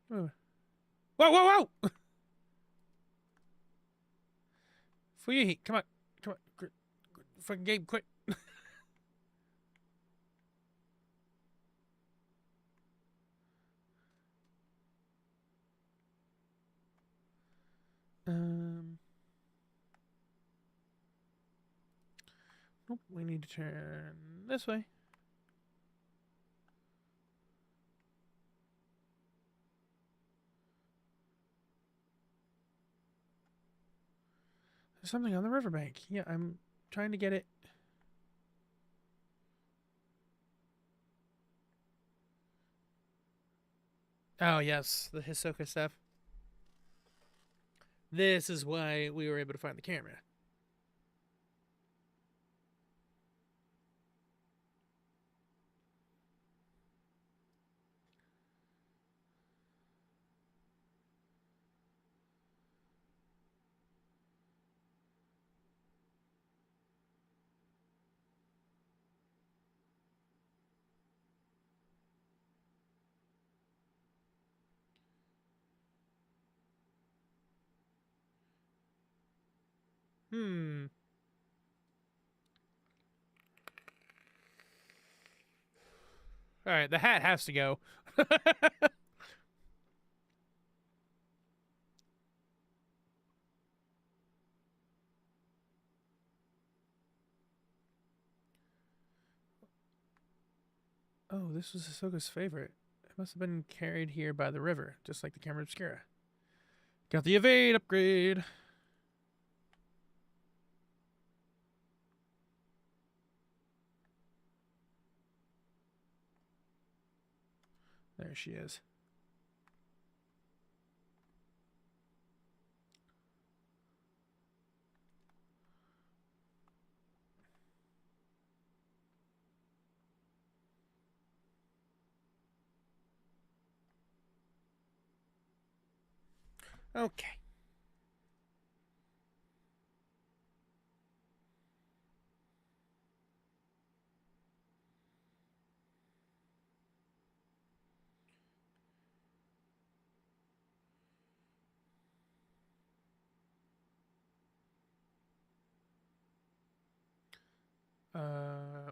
Whoa, whoa, whoa! Fuyuhi, come on. Come on. Fucking game, quick. Nope, we need to turn this way. There's something on the riverbank. Yeah, I'm trying to get it. Oh, yes, the Hisoka stuff. This is why we were able to find the camera. Hmm. All right, the hat has to go. Oh, this was Hisoka's favorite. It must have been carried here by the river, just like the camera obscura. Got the evade upgrade. There she is. Okay.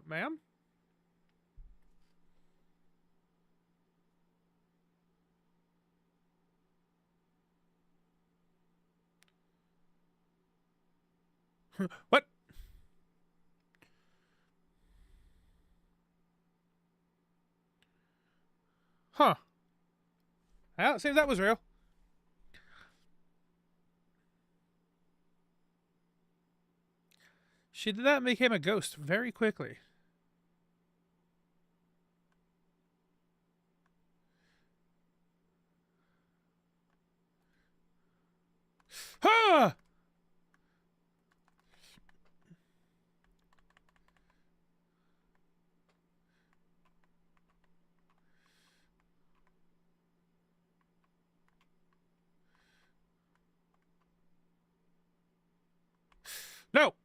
Ma'am? What? Huh. Well, it seems that was real. She did that and became a ghost very quickly. Huh! No!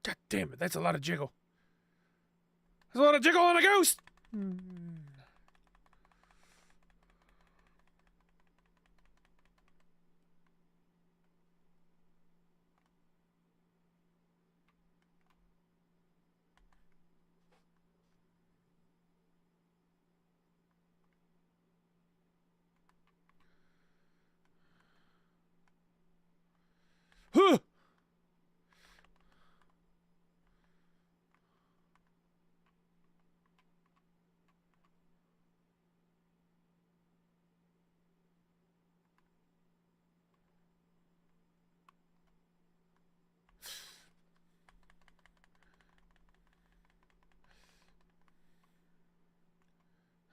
God damn it, that's a lot of jiggle. There's a lot of jiggle on a ghost! Huh!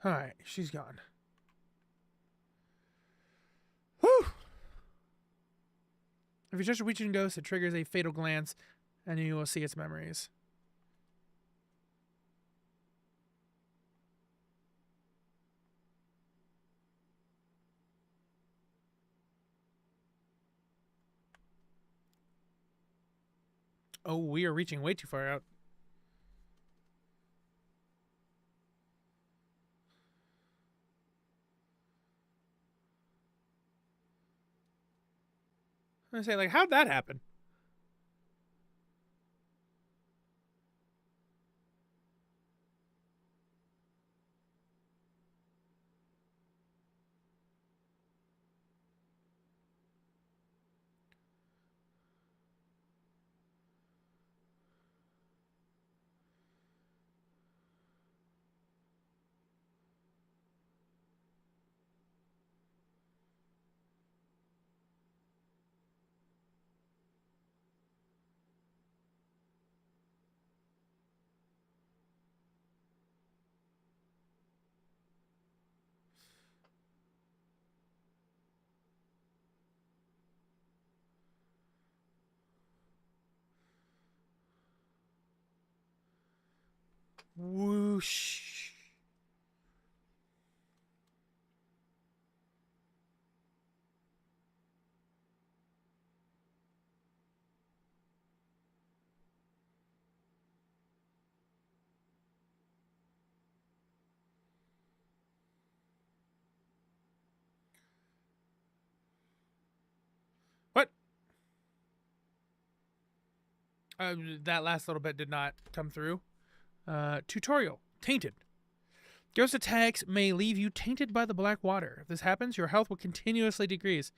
Alright, she's gone. Whew! If you touch a Wichan ghost, it triggers a fatal glance, and you will see its memories. Oh, we are reaching way too far out. I'm gonna say, like, how'd that happen? Whoosh. What? That last little bit did not come through. Tutorial. Tainted. Ghost attacks may leave you tainted by the black water. If this happens, your health will continuously decrease.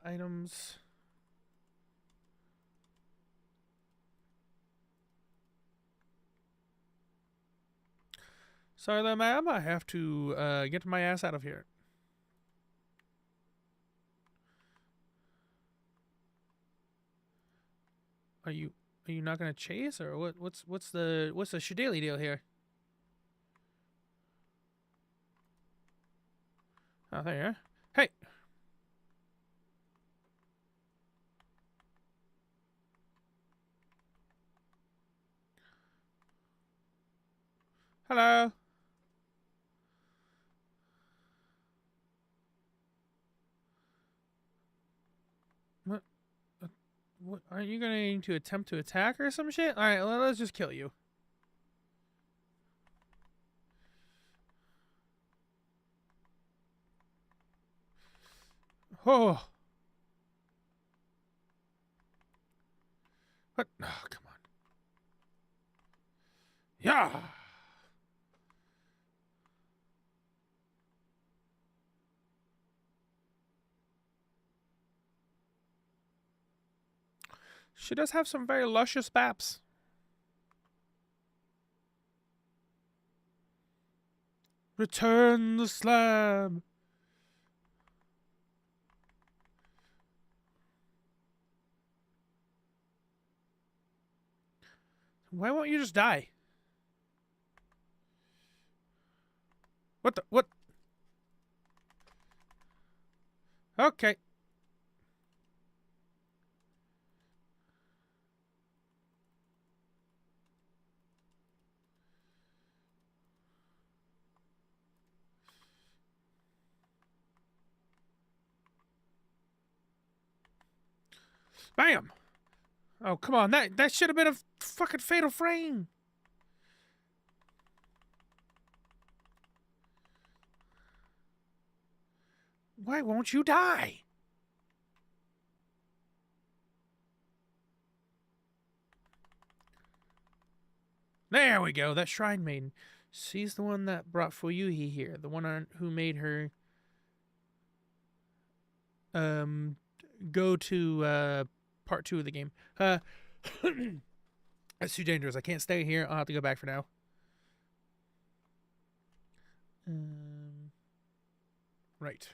Items. Sorry there, ma'am. I have to get my ass out of here. Are you not gonna chase, or what's the shadaily deal here? Oh, there you are. Hey. Hello. What? What? Are you going to attempt to attack or some shit? All right, well, let's just kill you. Oh. What? Oh, come on. Yeah. She does have some very luscious baps. Return the slab. Why won't you just die? What the? What? Okay. Bam! Oh, come on. That should have been a fucking fatal frame. Why won't you die? There we go. That Shrine Maiden. She's the one that brought Fuyuhi here. The one who made her go to part 2 of the game. That's too dangerous. I can't stay here. I'll have to go back for now. Right.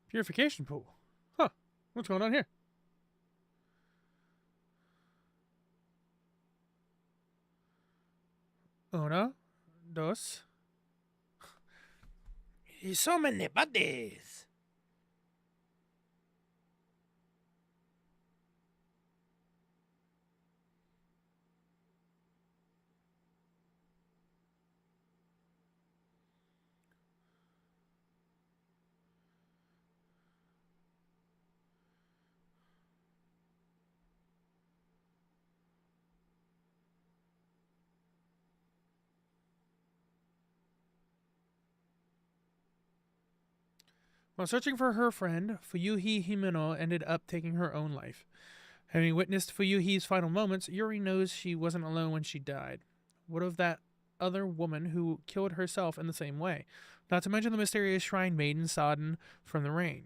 Purification pool. Huh. What's going on here? Uno, dos. So many bodies. While searching for her friend, Fuyuhi Himeno ended up taking her own life. Having witnessed Fuyuhi's final moments, Yuri knows she wasn't alone when she died. What of that other woman who killed herself in the same way? Not to mention the mysterious Shrine Maiden Sodden from the rain.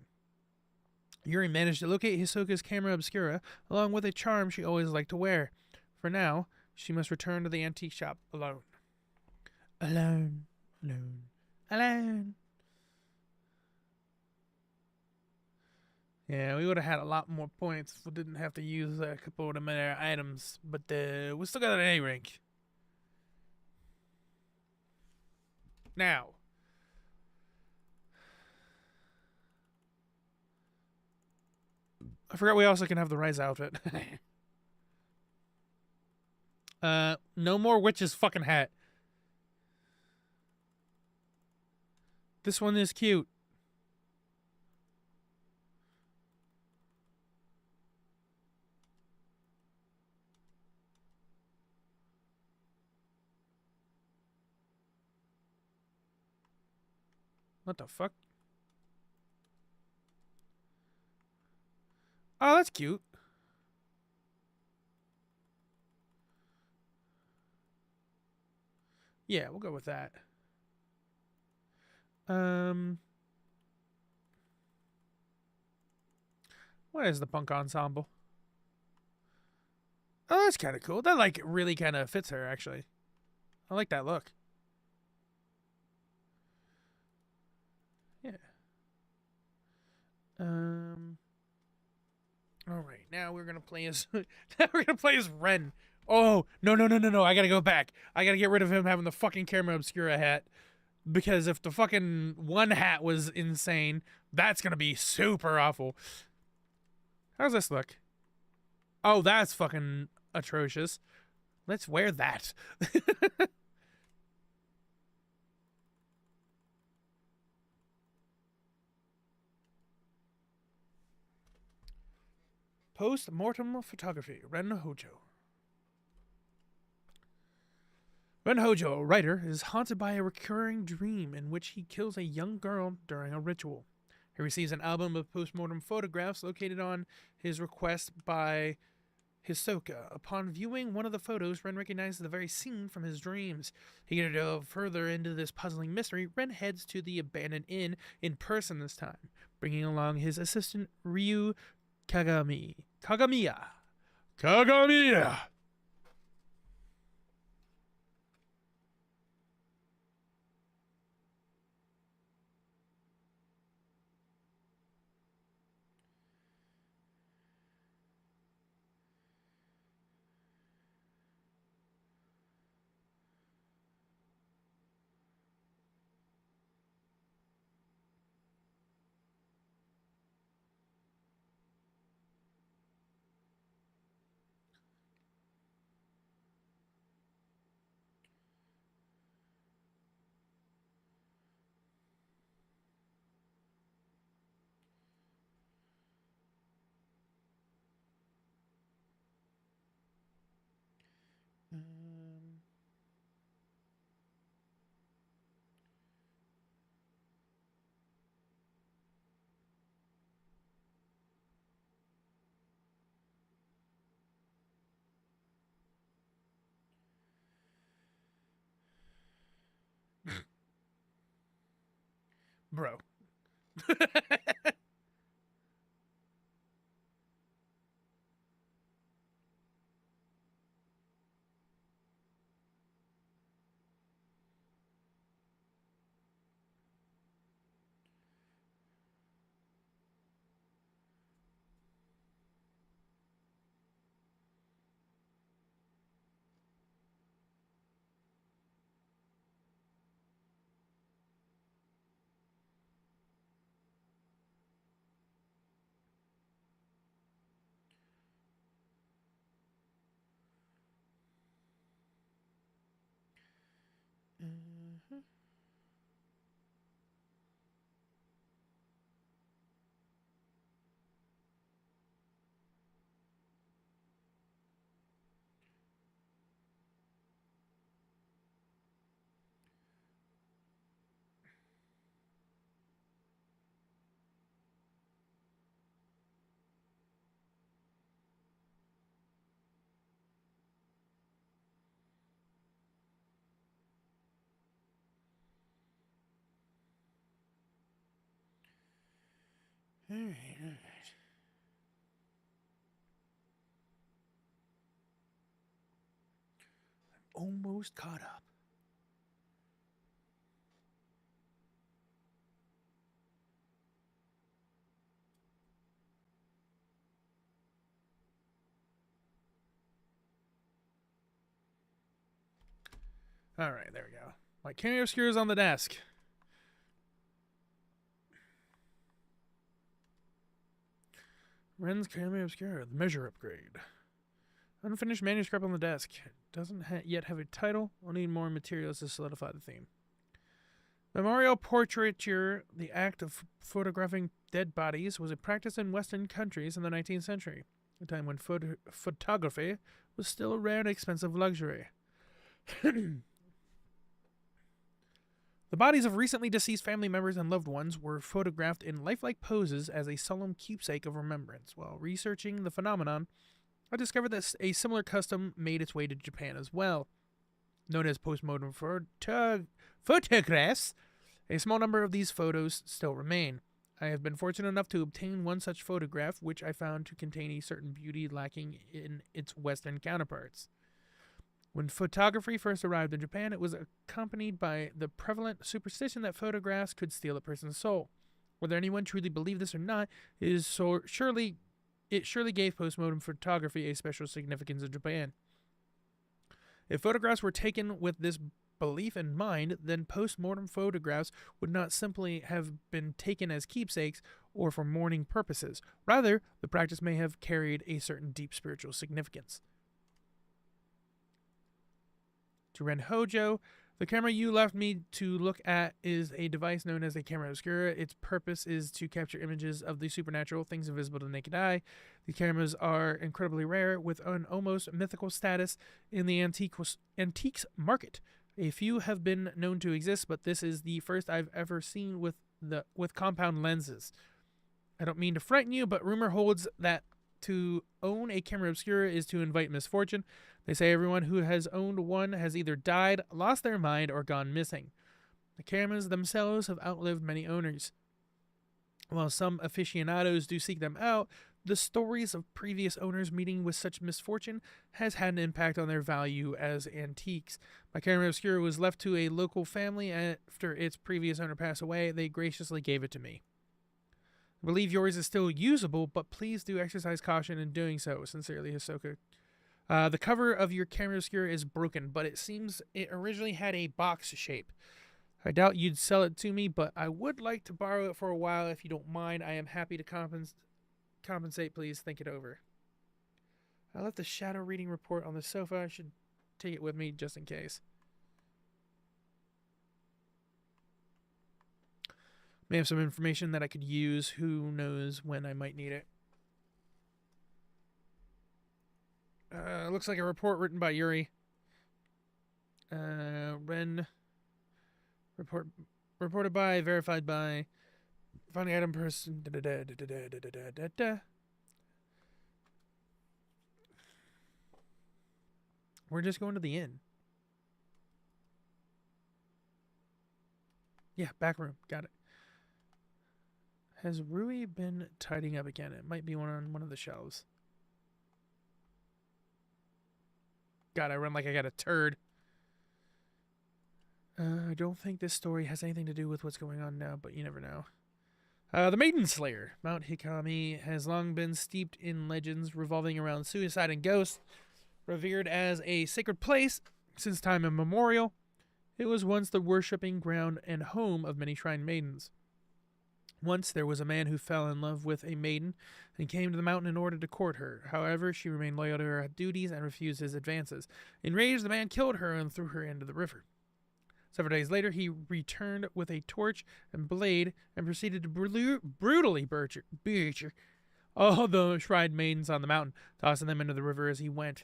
Yuri managed to locate Hisoka's camera obscura, along with a charm she always liked to wear. For now, she must return to the antique shop alone. Alone. Alone. Alone. Yeah, we would have had a lot more points if we didn't have to use a couple of the other items, but we still got an A rank. Now, I forgot we also can have the Rise outfit. No more witch's fucking hat. This one is cute. What the fuck? Oh, that's cute. Yeah, we'll go with that. What is the punk ensemble? Oh, that's kind of cool. That like really kind of fits her actually. I like that look. Yeah. All right, now we're gonna play as now we're gonna play as Ren. Oh no! I gotta go back. I gotta get rid of him having the fucking camera obscura hat because if the fucking one hat was insane, that's gonna be super awful. How's this look? Oh, that's fucking atrocious. Let's wear that. Post-mortem photography. Ren Hojo. Ren Hojo, a writer, is haunted by a recurring dream in which he kills a young girl during a ritual. He receives an album of post-mortem photographs located on his request by Hisoka. Upon viewing one of the photos, Ren recognizes the very scene from his dreams. Eager to delve further into this puzzling mystery, Ren heads to the abandoned inn in person this time, bringing along his assistant Ryu Kagamiya. Bro. All right. Almost caught up. All right, there we go. My camera obscure is on the desk. Ren's camera obscure, the measure upgrade. Unfinished manuscript on the desk. Doesn't yet have a title. We'll need more materials to solidify the theme. Memorial portraiture, the act of photographing dead bodies, was a practice in Western countries in the 19th century, a time when photography was still a rare and expensive luxury. The bodies of recently deceased family members and loved ones were photographed in lifelike poses as a solemn keepsake of remembrance. While researching the phenomenon, I discovered that a similar custom made its way to Japan as well. Known as postmodern photographs, a small number of these photos still remain. I have been fortunate enough to obtain one such photograph, which I found to contain a certain beauty lacking in its Western counterparts. When photography first arrived in Japan, it was accompanied by the prevalent superstition that photographs could steal a person's soul. Whether anyone truly believed this or not, it surely gave postmodern photography a special significance in Japan. If photographs were taken with this belief in mind, then postmodern photographs would not simply have been taken as keepsakes or for mourning purposes. Rather, the practice may have carried a certain deep spiritual significance. To Ren Hojo, the camera you left me to look at is a device known as a camera obscura. Its purpose is to capture images of the supernatural, things invisible to the naked eye. The cameras are incredibly rare, with an almost mythical status in the antiques market. A few have been known to exist, but this is the first I've ever seen with compound lenses. I don't mean to frighten you, but rumor holds that to own a camera obscura is to invite misfortune. They say everyone who has owned one has either died, lost their mind, or gone missing. The cameras themselves have outlived many owners. While some aficionados do seek them out, the stories of previous owners meeting with such misfortune has had an impact on their value as antiques. My camera obscura was left to a local family after its previous owner passed away. They graciously gave it to me. I believe yours is still usable, but please do exercise caution in doing so. Sincerely, Hisoka. The cover of your camera obscura is broken, but it seems it originally had a box shape. I doubt you'd sell it to me, but I would like to borrow it for a while if you don't mind. I am happy to compensate. Please think it over. I left the shadow reading report on the sofa. I should take it with me just in case. May have some information that I could use. Who knows when I might need it. Looks like a report written by Yuri. Ren. Reported by, verified by, finding item person. We're just going to the inn. Yeah, back room. Got it. Has Rui been tidying up again? It might be on one of the shelves. God, I run like I got a turd. I don't think this story has anything to do with what's going on now, but you never know. The Maiden Slayer. Mount Hikami has long been steeped in legends revolving around suicide and ghosts. Revered as a sacred place since time immemorial, it was once the worshipping ground and home of many shrine maidens. Once there was a man who fell in love with a maiden and came to the mountain in order to court her. However, she remained loyal to her duties and refused his advances. Enraged, the man killed her and threw her into the river. Several days later, he returned with a torch and blade and proceeded to brutally butcher all the shrine maidens on the mountain, tossing them into the river as he went.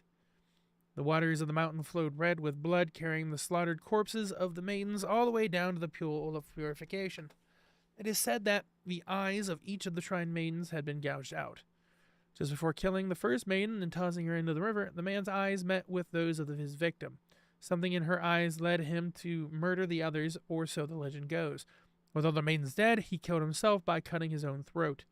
The waters of the mountain flowed red with blood, carrying the slaughtered corpses of the maidens all the way down to the pool of purification. It is said that the eyes of each of the shrine maidens had been gouged out. Just before killing the first maiden and tossing her into the river, the man's eyes met with those of his victim. Something in her eyes led him to murder the others, or so the legend goes. With all the maidens dead, he killed himself by cutting his own throat.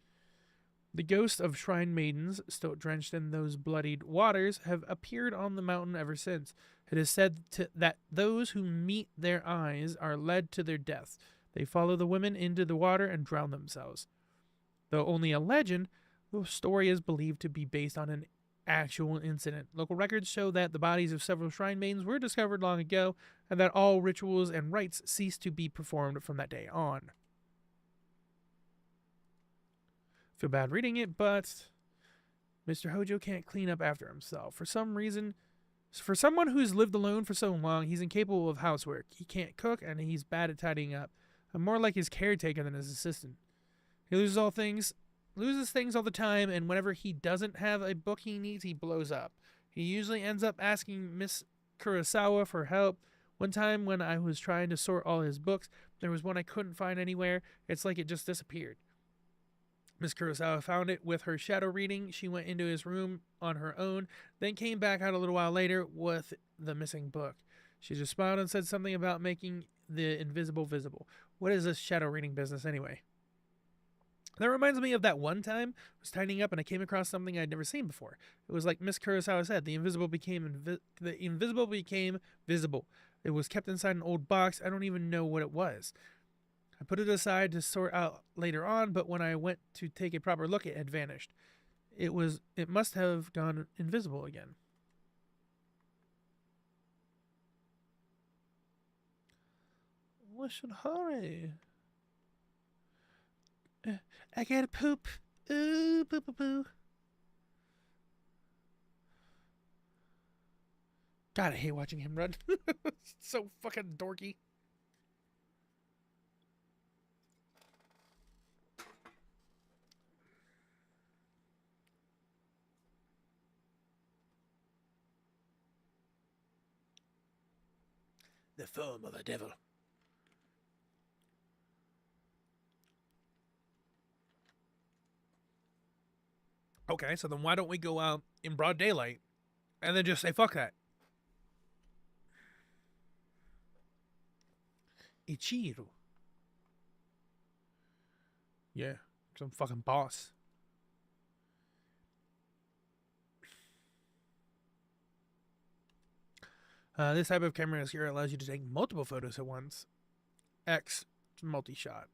The ghosts of shrine maidens, still drenched in those bloodied waters, have appeared on the mountain ever since. It is said that those who meet their eyes are led to their deaths. They follow the women into the water and drown themselves. Though only a legend, the story is believed to be based on an actual incident. Local records show that the bodies of several shrine maidens were discovered long ago, and that all rituals and rites ceased to be performed from that day on. Feel bad reading it, but Mr. Hojo can't clean up after himself. For some reason, for someone who's lived alone for so long, he's incapable of housework. He can't cook, and he's bad at tidying up. I'm more like his caretaker than his assistant. He loses things all the time, and whenever he doesn't have a book he needs, he blows up. He usually ends up asking Miss Kurosawa for help. One time when I was trying to sort all his books, there was one I couldn't find anywhere. It's like it just disappeared. Miss Kurosawa found it with her shadow reading. She went into his room on her own, then came back out a little while later with the missing book. She just smiled and said something about making the invisible visible. What is this shadow reading business anyway? That reminds me of that one time I was tidying up and I came across something I'd never seen before. It was like Miss Kurosawa said, the invisible became visible. It was kept inside an old box. I don't even know what it was. I put it aside to sort out later on, but when I went to take a proper look, it had vanished. It must have gone invisible again. We should hurry. I gotta poop. Ooh, poo poo poo. God, I hate watching him run. So fucking dorky. The form of a devil. Okay, so then why don't we go out in broad daylight and then just say fuck that? Ichiro. Yeah, some fucking boss. This type of camera here allows you to take multiple photos at once. X multi-shot.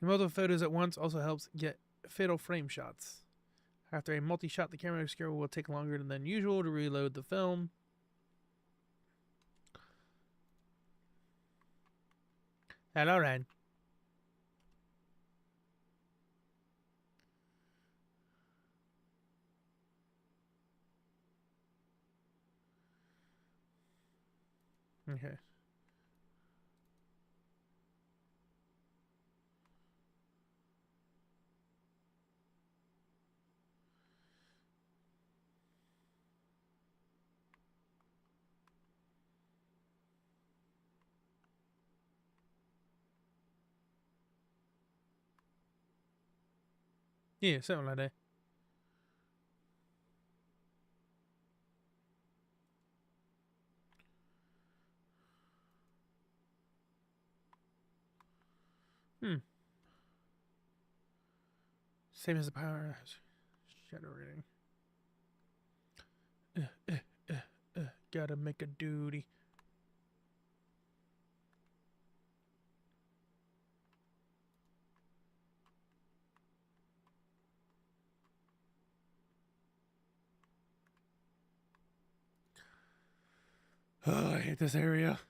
Multiple photos at once also helps get fatal frame shots. After a multi-shot, the camera obscure will take longer than usual to reload the film. Hello, Ren. Okay. Yeah, something like that. Same as the power shadow reading. Gotta make a duty. Oh, I hate this area.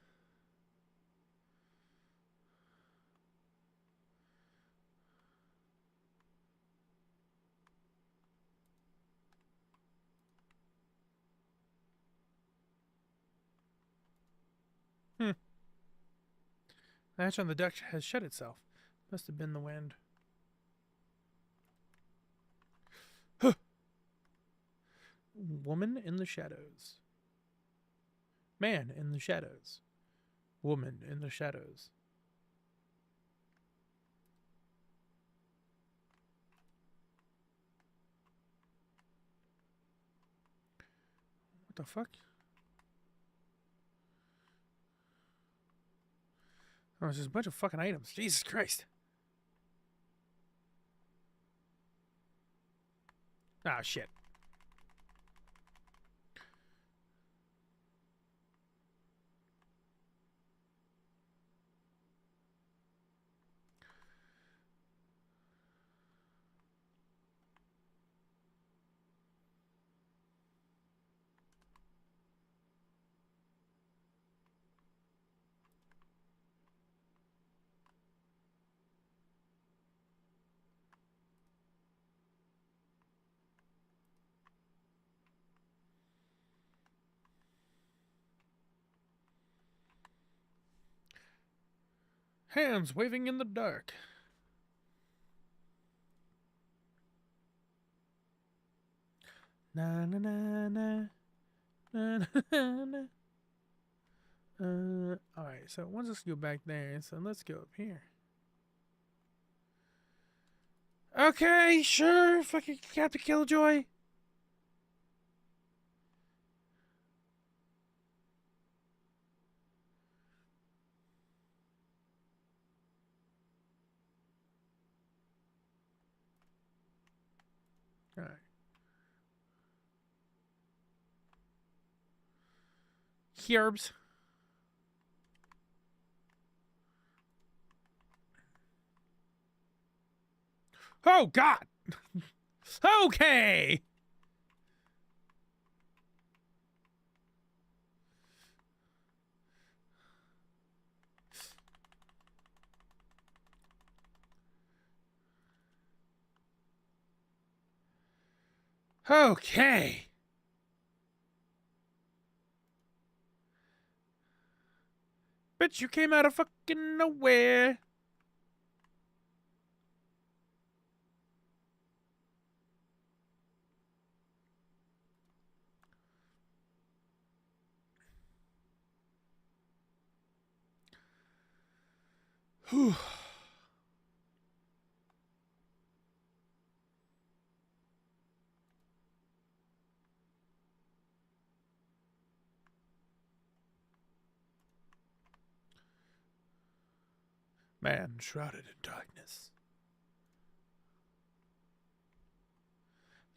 The hatch on the deck has shut itself. Must have been the wind. Woman in the shadows. Man in the shadows. Woman in the shadows. What the fuck? Oh, it's just a bunch of fucking items. Jesus Christ. Ah, shit. Hands waving in the dark. Na na na na na na na. Alright, so once let's go back there, so let's go up here. Okay, sure, fucking Captain Killjoy. Alright. Herbs. Oh, God! Okay! Okay. Bitch, you came out of fucking nowhere. Whew. Man shrouded in darkness.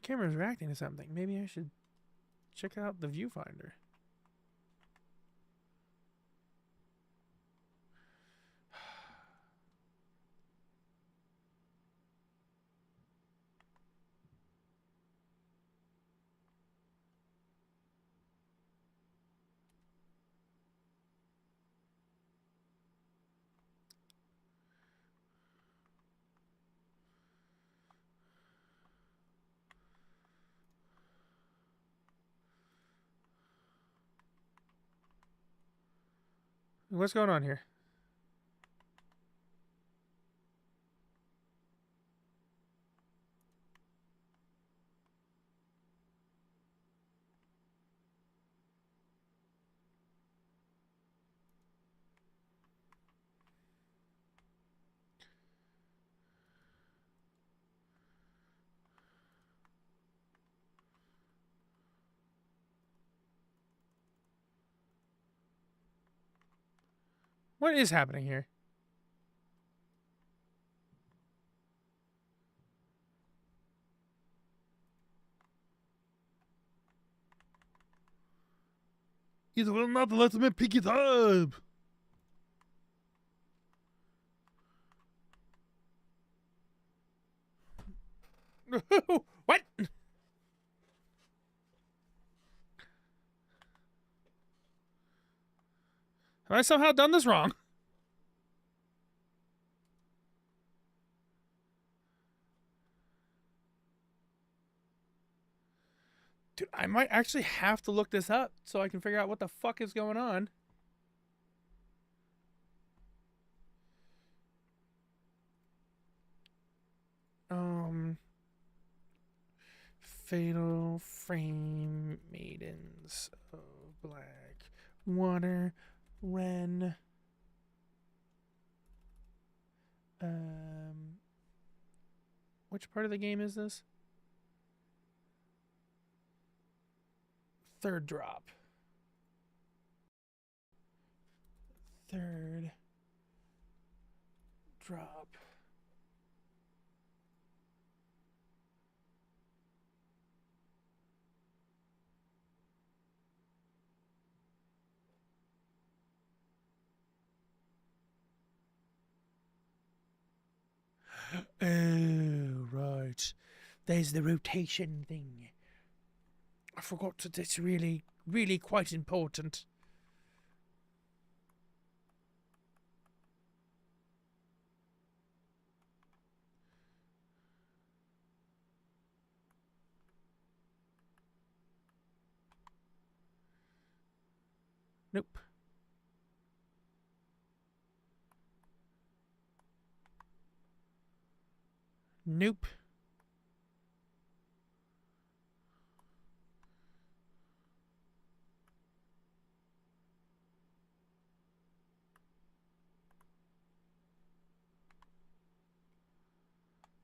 The camera's reacting to something. Maybe I should check out the viewfinder. What's going on here? What is happening here? You will not let me pick it up. What? Have I somehow done this wrong? Dude, I might actually have to look this up so I can figure out what the fuck is going on. Fatal frame maidens of black water Ren. Which part of the game is this? Third drop. Third drop. Oh, right. There's the rotation thing. I forgot that it's really, really quite important. Nope. Nope.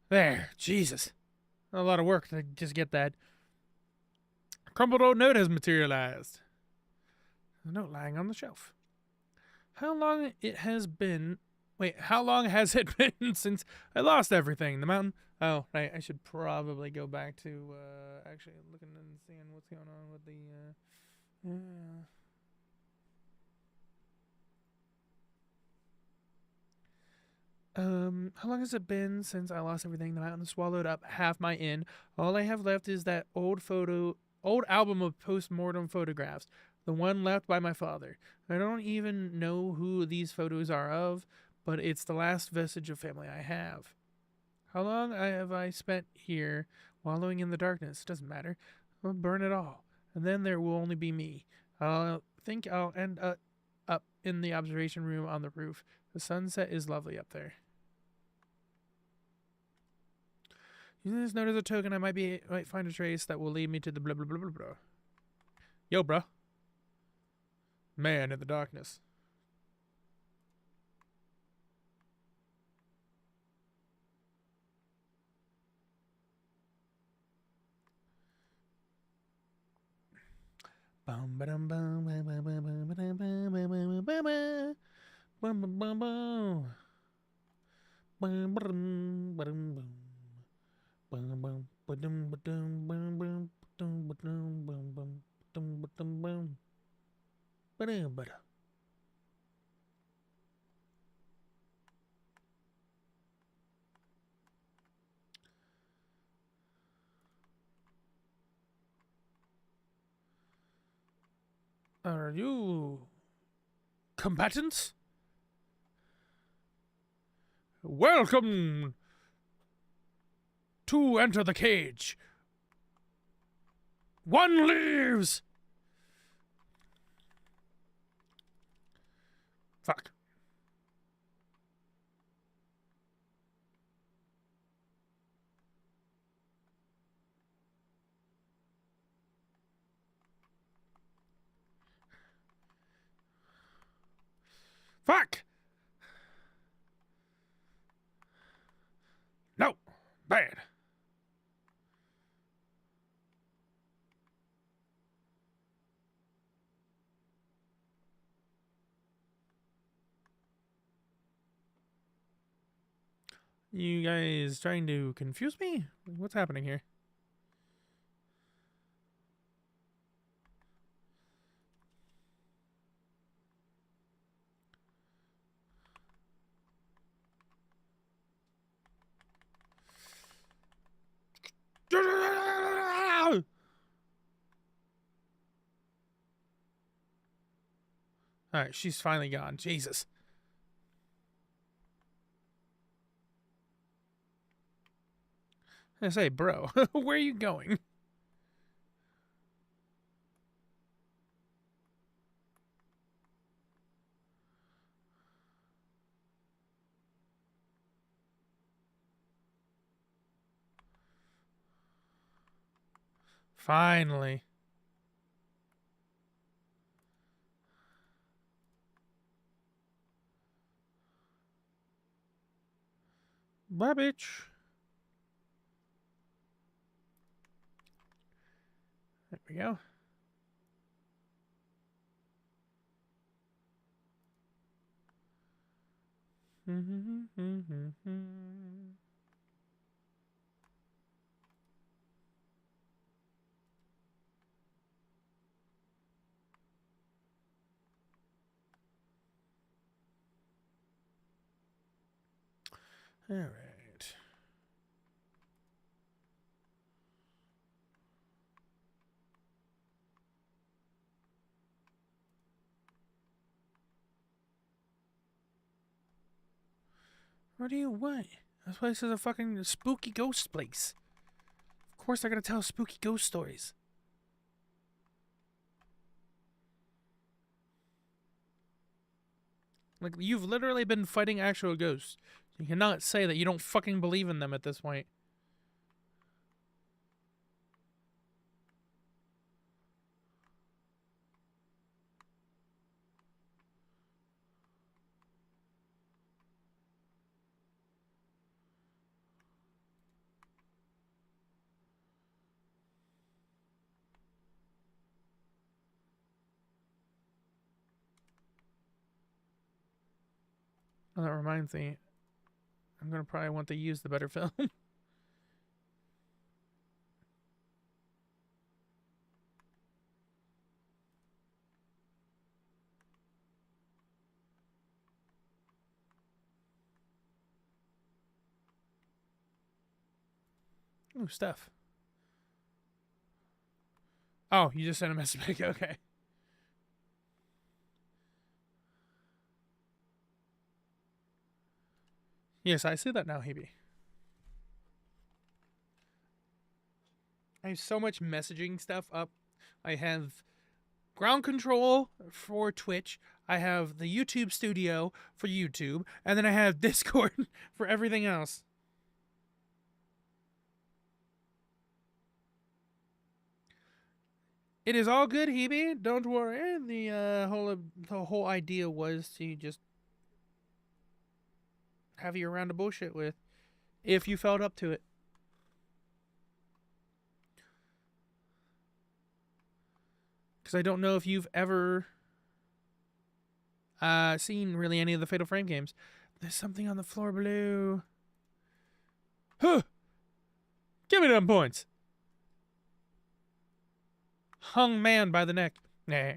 There. Jesus. A lot of work to just get that. Crumpled old note has materialized. A note lying on the shelf. How long it has been... Wait, how long has it been since I lost everything? The mountain... Oh, right. I should probably go back to actually looking and seeing what's going on with the... How long has it been since I lost everything? The mountain swallowed up half my inn. All I have left is that old album of post-mortem photographs, the one left by my father. I don't even know who these photos are of, but it's the last vestige of family I have. How long have I spent here, wallowing in the darkness? Doesn't matter. I'll burn it all, and then there will only be me. I think I'll end up in the observation room on the roof. The sunset is lovely up there. Using this note as a token, I might find a trace that will lead me to the blah blah blah blah blah. Yo, bro. Man in the darkness. Bum ba dum bum ba ba ba ba ba ba ba ba ba ba bum bum bum bum bum bum bum bum. Bum bum ba-dum ba-dum bum bum ba-dum ba-dum bum bum ba-dum ba-dum bum ba-dum ba-dum. Are you combatants? Welcome to enter the cage. One leaves. Fuck. Fuck. No. Bad. You guys trying to confuse me? What's happening here? Alright, she's finally gone. Jesus. I say, bro, where are you going? Finally. Bye, bitch. There we go. All right. What do you want? This place is a fucking spooky ghost place. Of course, I gotta tell spooky ghost stories. Like, you've literally been fighting actual ghosts. You cannot say that you don't fucking believe in them at this point. Oh, that reminds me. I'm gonna probably want to use the better film. Ooh, stuff. Oh, you just sent a message. Okay. Yes, I see that now, Hebe. I have so much messaging stuff up. I have ground control for Twitch. I have the YouTube studio for YouTube. And then I have Discord for everything else. It is all good, Hebe. Don't worry. The whole idea was to just have you around to bullshit with if you felt up to it. Because I don't know if you've ever seen really any of the Fatal Frame games. There's something on the floor, Blue. Huh! Give me them points. Hung man by the neck. Nah.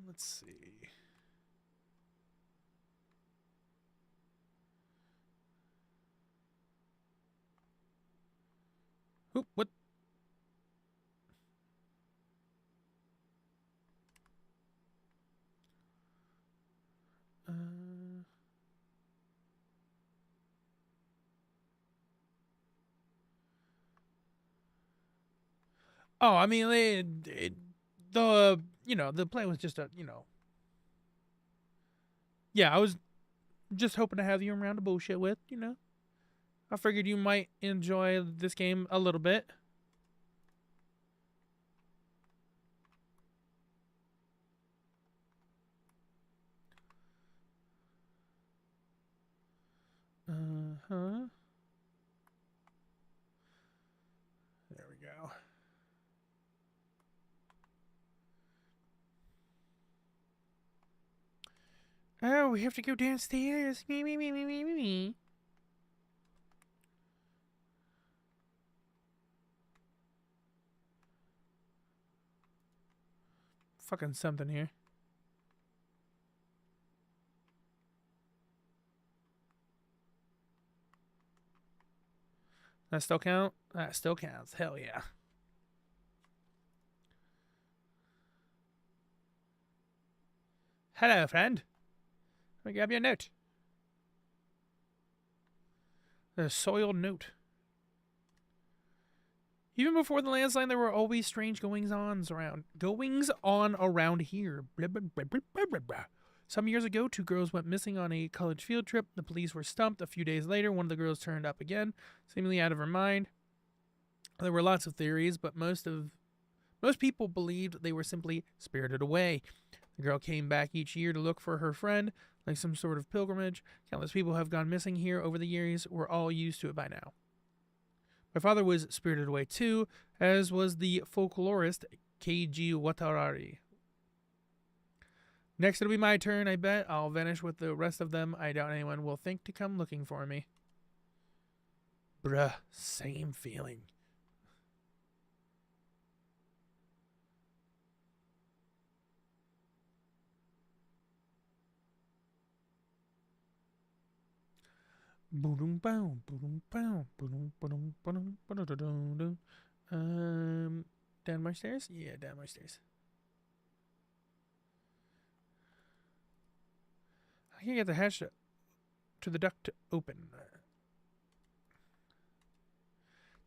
Let's see. Oop, what? Oh, I mean, the play was just yeah, I was just hoping to have you around to bullshit with. I figured you might enjoy this game a little bit. Uh-huh. There we go. Oh, we have to go downstairs. Me. Fucking something here. That still count? That still counts. Hell yeah. Hello, friend. Let me grab your note. The soiled note. Even before the landslide, there were always strange goings-on around here. Blah, blah, blah, blah, blah, blah. Some years ago, 2 girls went missing on a college field trip. The police were stumped. A few days later, one of the girls turned up again, seemingly out of her mind. There were lots of theories, but most people believed they were simply spirited away. The girl came back each year to look for her friend, like some sort of pilgrimage. Countless people have gone missing here over the years. We're all used to it by now. My father was spirited away too, as was the folklorist Keiji Watarari. Next it'll be my turn, I bet. I'll vanish with the rest of them. I doubt anyone will think to come looking for me. Bruh, same feeling. Down my stairs? Yeah, down my stairs. I can't get the hatch to the duct to open.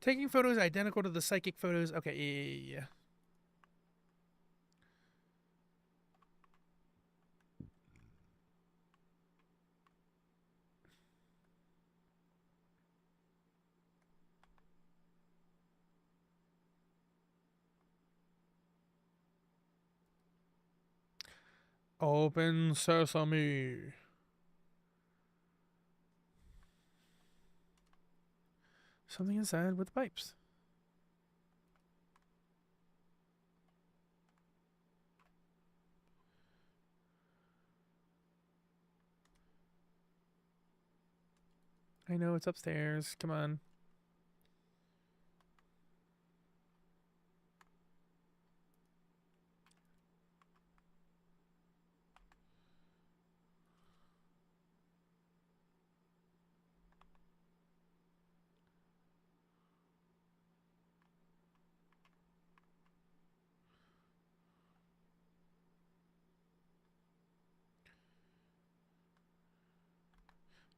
Taking photos identical to the psychic photos. Okay, yeah. Open sesame. Something inside with the pipes. I know it's upstairs. Come on.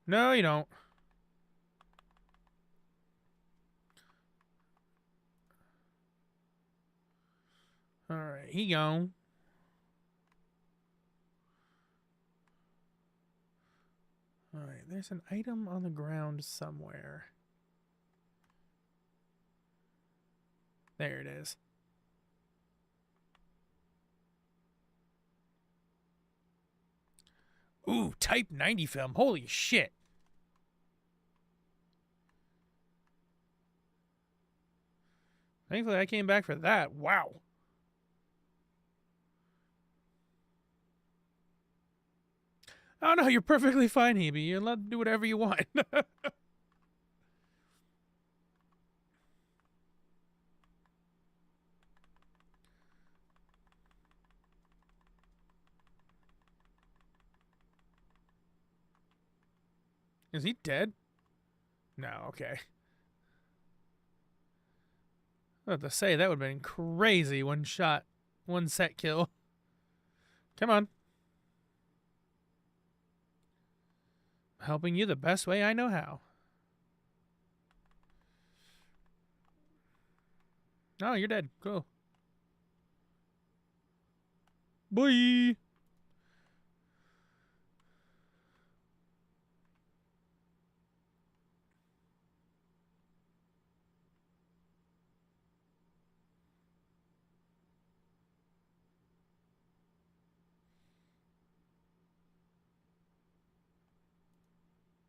No, you don't. Alright, he gone. Alright, there's an item on the ground somewhere. There it is. Ooh, Type 90 film. Holy shit. Thankfully, I came back for that. Wow. Oh, no, you're perfectly fine, Hebe. You're allowed to do whatever you want. Is he dead? No, okay. I have to say, that would have been crazy. One shot, one set kill. Come on. Helping you the best way I know how. Oh, you're dead. Cool. Bye.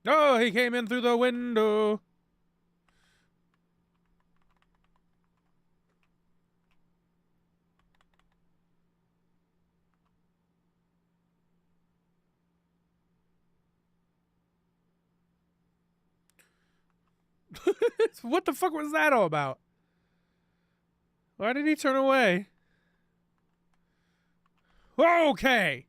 Oh, he came in through the window. What the fuck was that all about? Why did he turn away? Okay.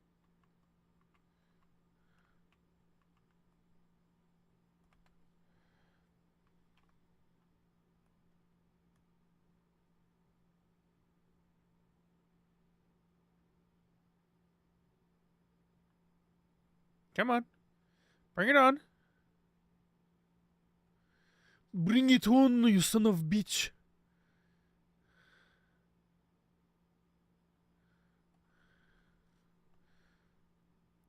Come on. Bring it on. Bring it on, you son of bitch.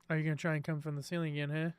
Are you gonna try and come from the ceiling again, huh?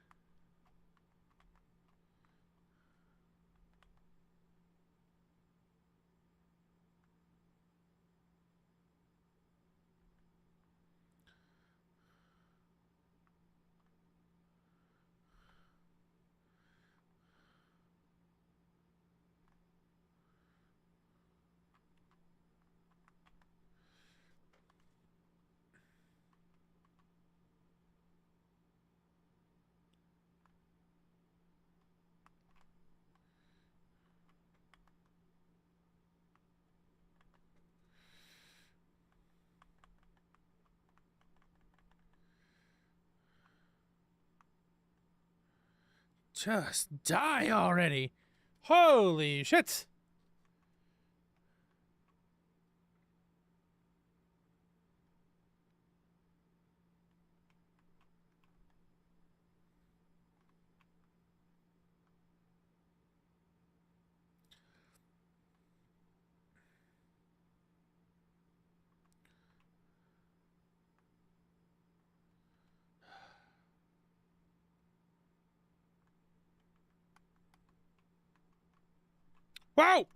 Just die already. Holy shit. Wow.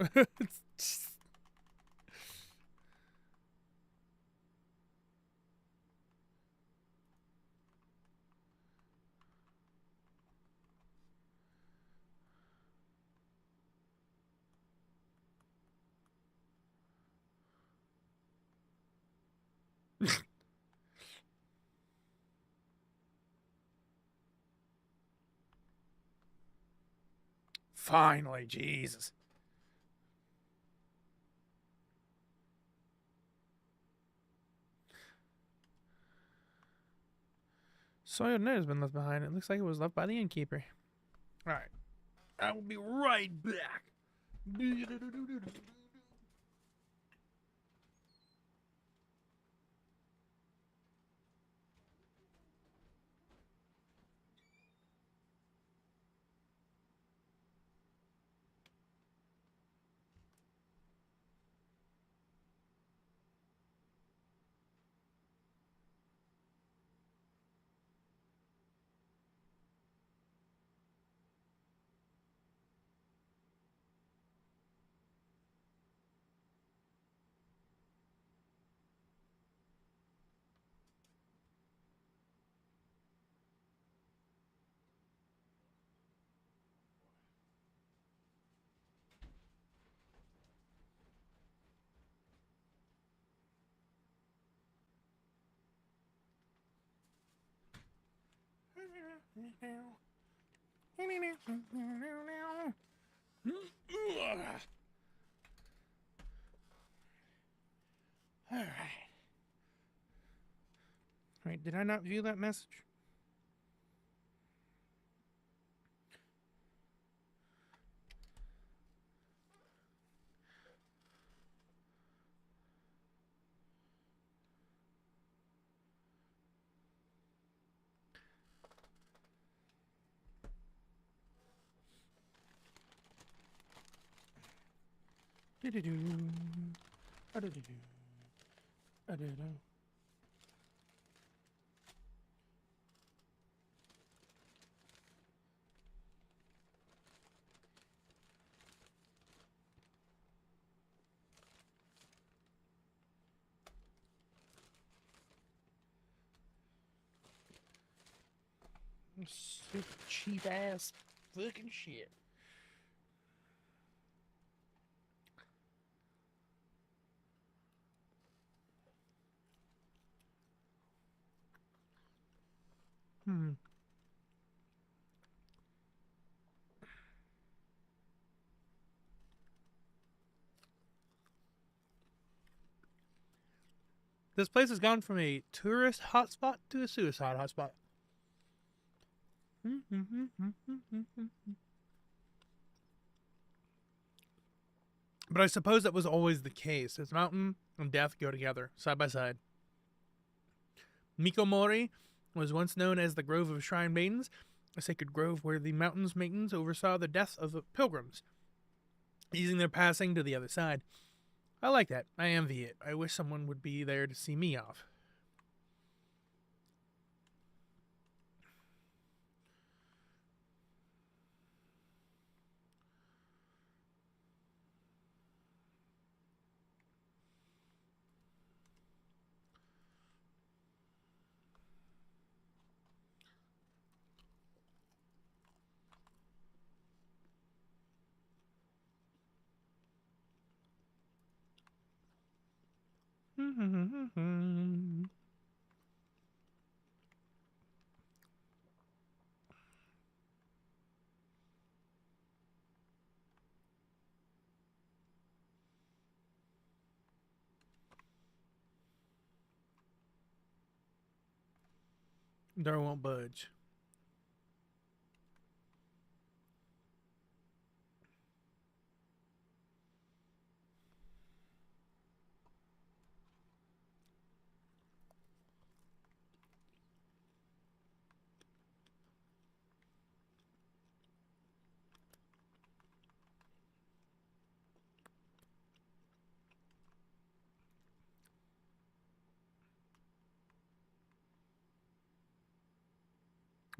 Finally, Jesus. Soiled note has been left behind. It looks like it was left by the innkeeper. Alright. I will be right back. Alright. Wait, did I not view that message? Do-do-do. A-do-do-do. A-do-do. Super cheap ass fucking shit. This place has gone from a tourist hotspot to a suicide hotspot. But I suppose that was always the case. This mountain and death go together, side by side. Mikomori was once known as the Grove of Shrine Maidens, a sacred grove where the mountain's maidens oversaw the death of the pilgrims, easing their passing to the other side. I like that. I envy it. I wish someone would be there to see me off. Door won't budge.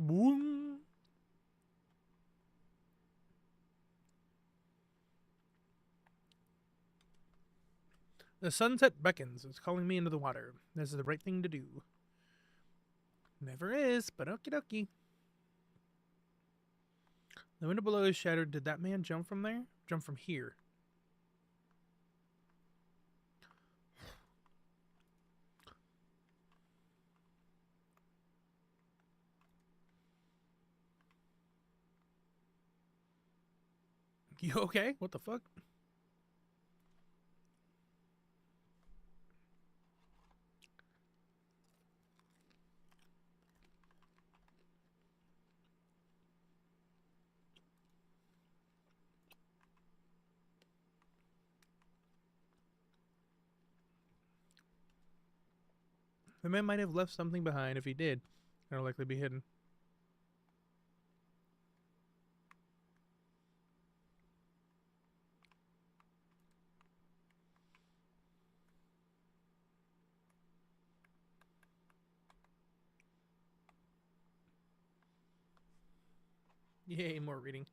Boom. The sunset beckons. It's calling me into the water. This is the right thing to do. Never is, but okie dokie. The window below is shattered. Did that man jump from there? Jump from here? You okay? What the fuck? The man might have left something behind. If he did, it'll likely be hidden. Yay, more reading.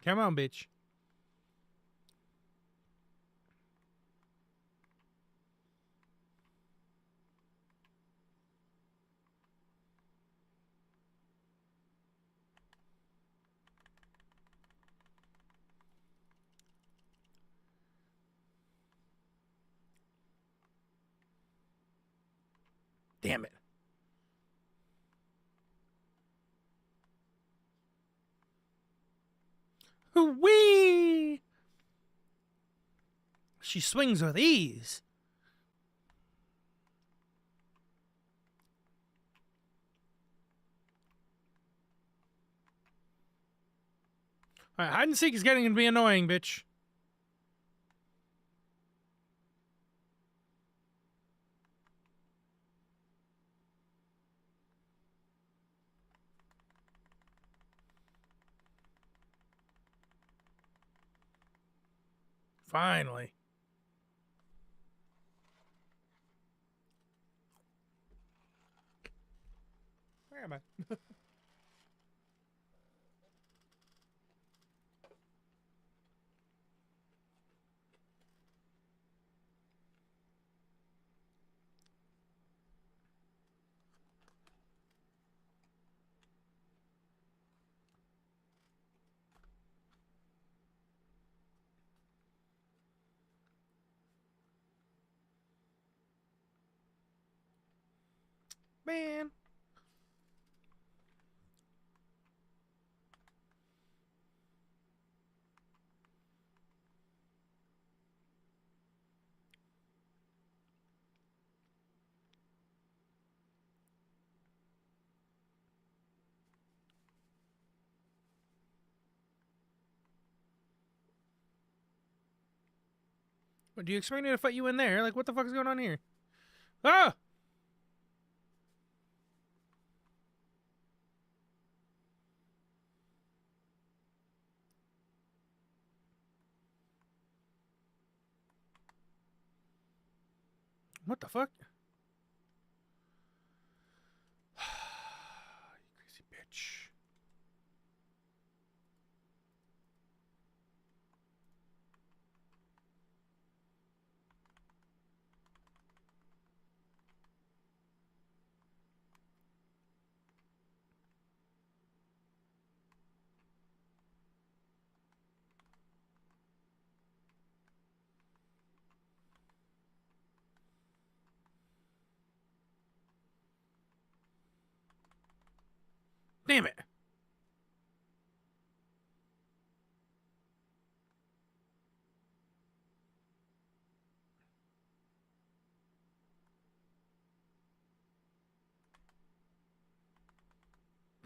Come on, bitch. Damn it. Whee! She swings with ease. Alright, hide and seek is getting to be annoying, bitch. Finally. Where am I? Man. What, do you expect me to fight you in there? Like, what the fuck is going on here? Ah! What the fuck? You crazy bitch. Damn it.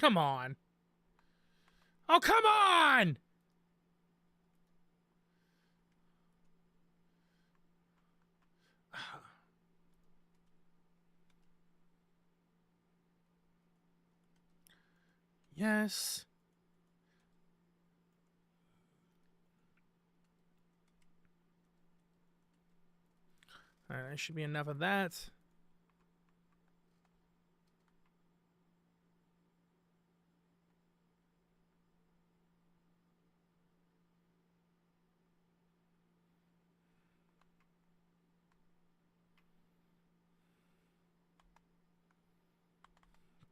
Come on. Oh, come on! Yes. Alright, that should be enough of that.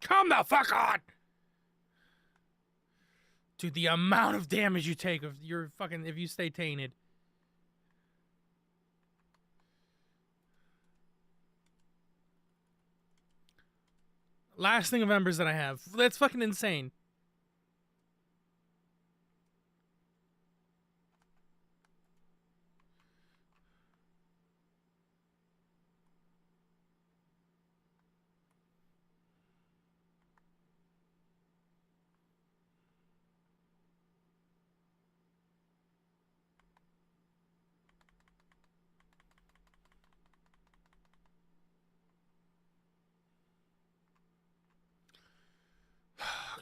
Come the fuck on! Dude, the amount of damage you take if you're fucking if you stay tainted. Last thing of embers that I have. That's fucking insane.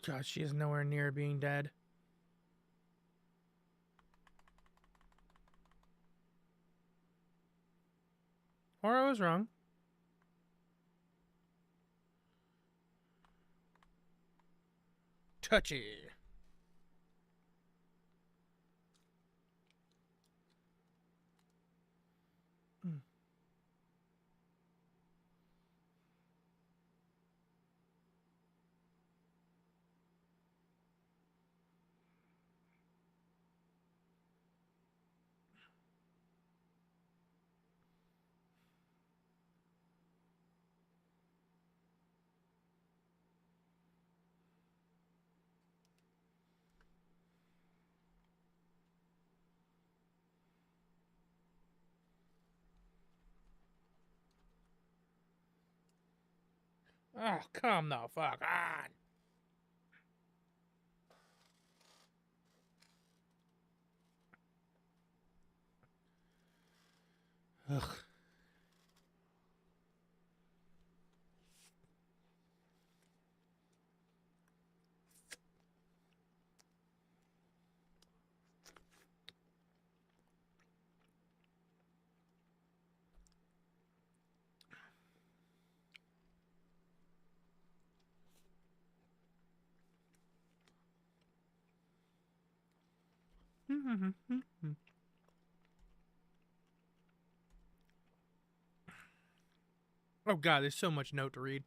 God, she is nowhere near being dead. Or I was wrong. Touchy. Oh, come the fuck on. Ugh. Oh god, there's so much note to read.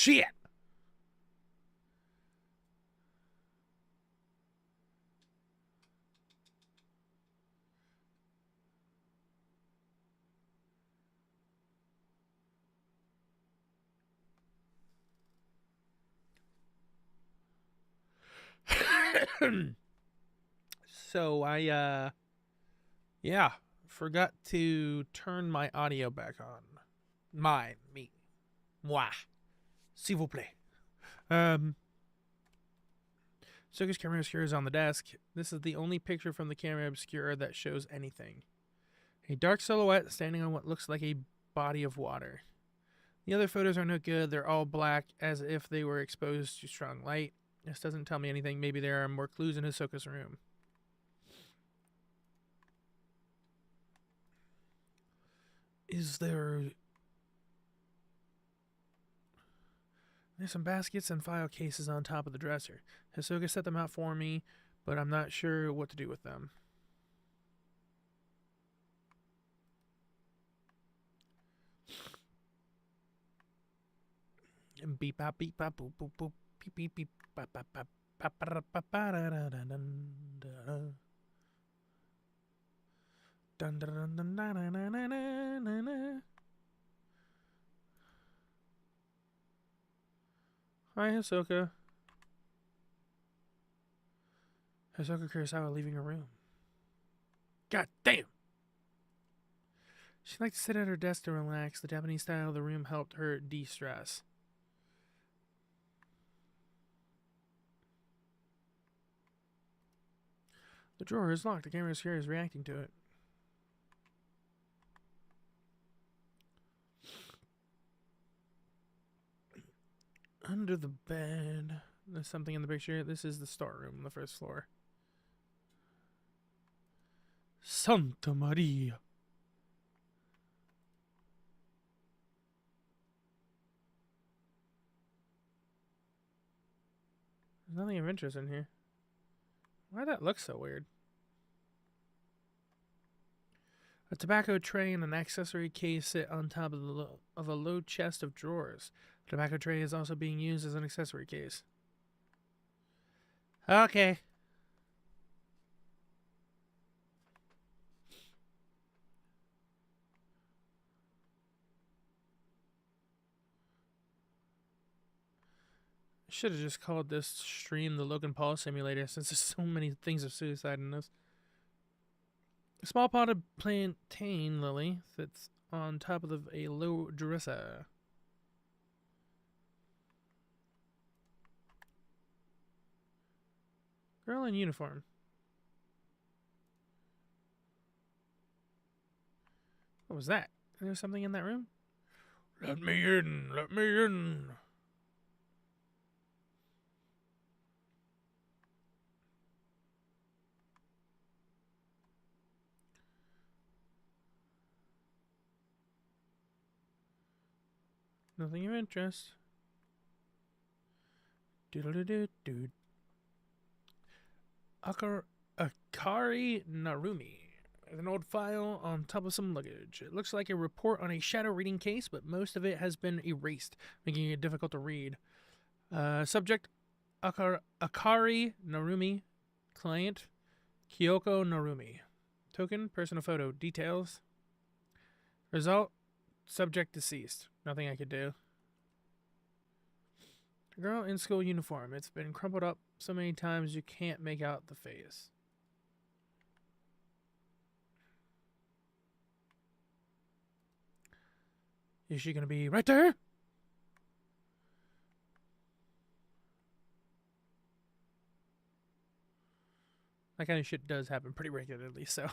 Shit! So yeah, forgot to turn my audio back on. Me. Moi. S'il vous plaît. Soka's camera obscure is on the desk. This is the only picture from the camera obscure that shows anything. A dark silhouette standing on what looks like a body of water. The other photos are no good. They're all black, as if they were exposed to strong light. This doesn't tell me anything. Maybe there are more clues in Hisoka's room. Is there... There's some baskets and file cases on top of the dresser. Hisoka set them out for me, but I'm not sure what to do with them. Beep bop beep bop boop boop boop beep beep beep bop bop bop bop bop bop da da da da dun dun dun dun da da da da da. Hi, Hisoka. Hisoka Kurosawa leaving her room. God damn! She liked to sit at her desk to relax. The Japanese style of the room helped her de-stress. The drawer is locked. The camera here is reacting to it. Under the bed. There's something in the picture. This is the storeroom on the first floor. Santa Maria. There's nothing of interest in here. Why'd that look so weird? A tobacco tray and an accessory case sit on top of a low chest of drawers. The tobacco tray is also being used as an accessory case. Okay. Should have just called this stream the Logan Paul simulator, since there's so many things of suicide in this. A small potted plantain lily sits on top of a low dresser. Girl in uniform. What was that? Is there something in that room? Let me in! Let me in! Nothing of interest. Doodle-doo-doo-doo. Akari Narumi. There's an old file on top of some luggage. It looks like a report on a shadow reading case, but most of it has been erased, making it difficult to read. Subject, Akari Narumi. Client, Kyoko Narumi. Token, personal photo. Details. Result, subject deceased. Nothing I could do. Girl in school uniform. It's been crumpled up so many times you can't make out the face. Is she gonna be right there? That kind of shit does happen pretty regularly, so.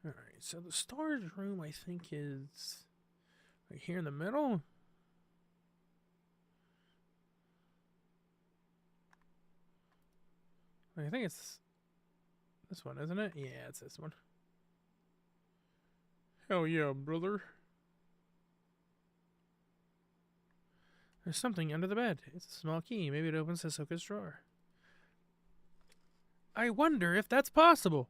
Alright, so the storage room, I think, is right here in the middle. I think it's this one, isn't it? Yeah, it's this one. Hell yeah, brother. There's something under the bed. It's a small key. Maybe it opens Hisoka's drawer. I wonder if that's possible.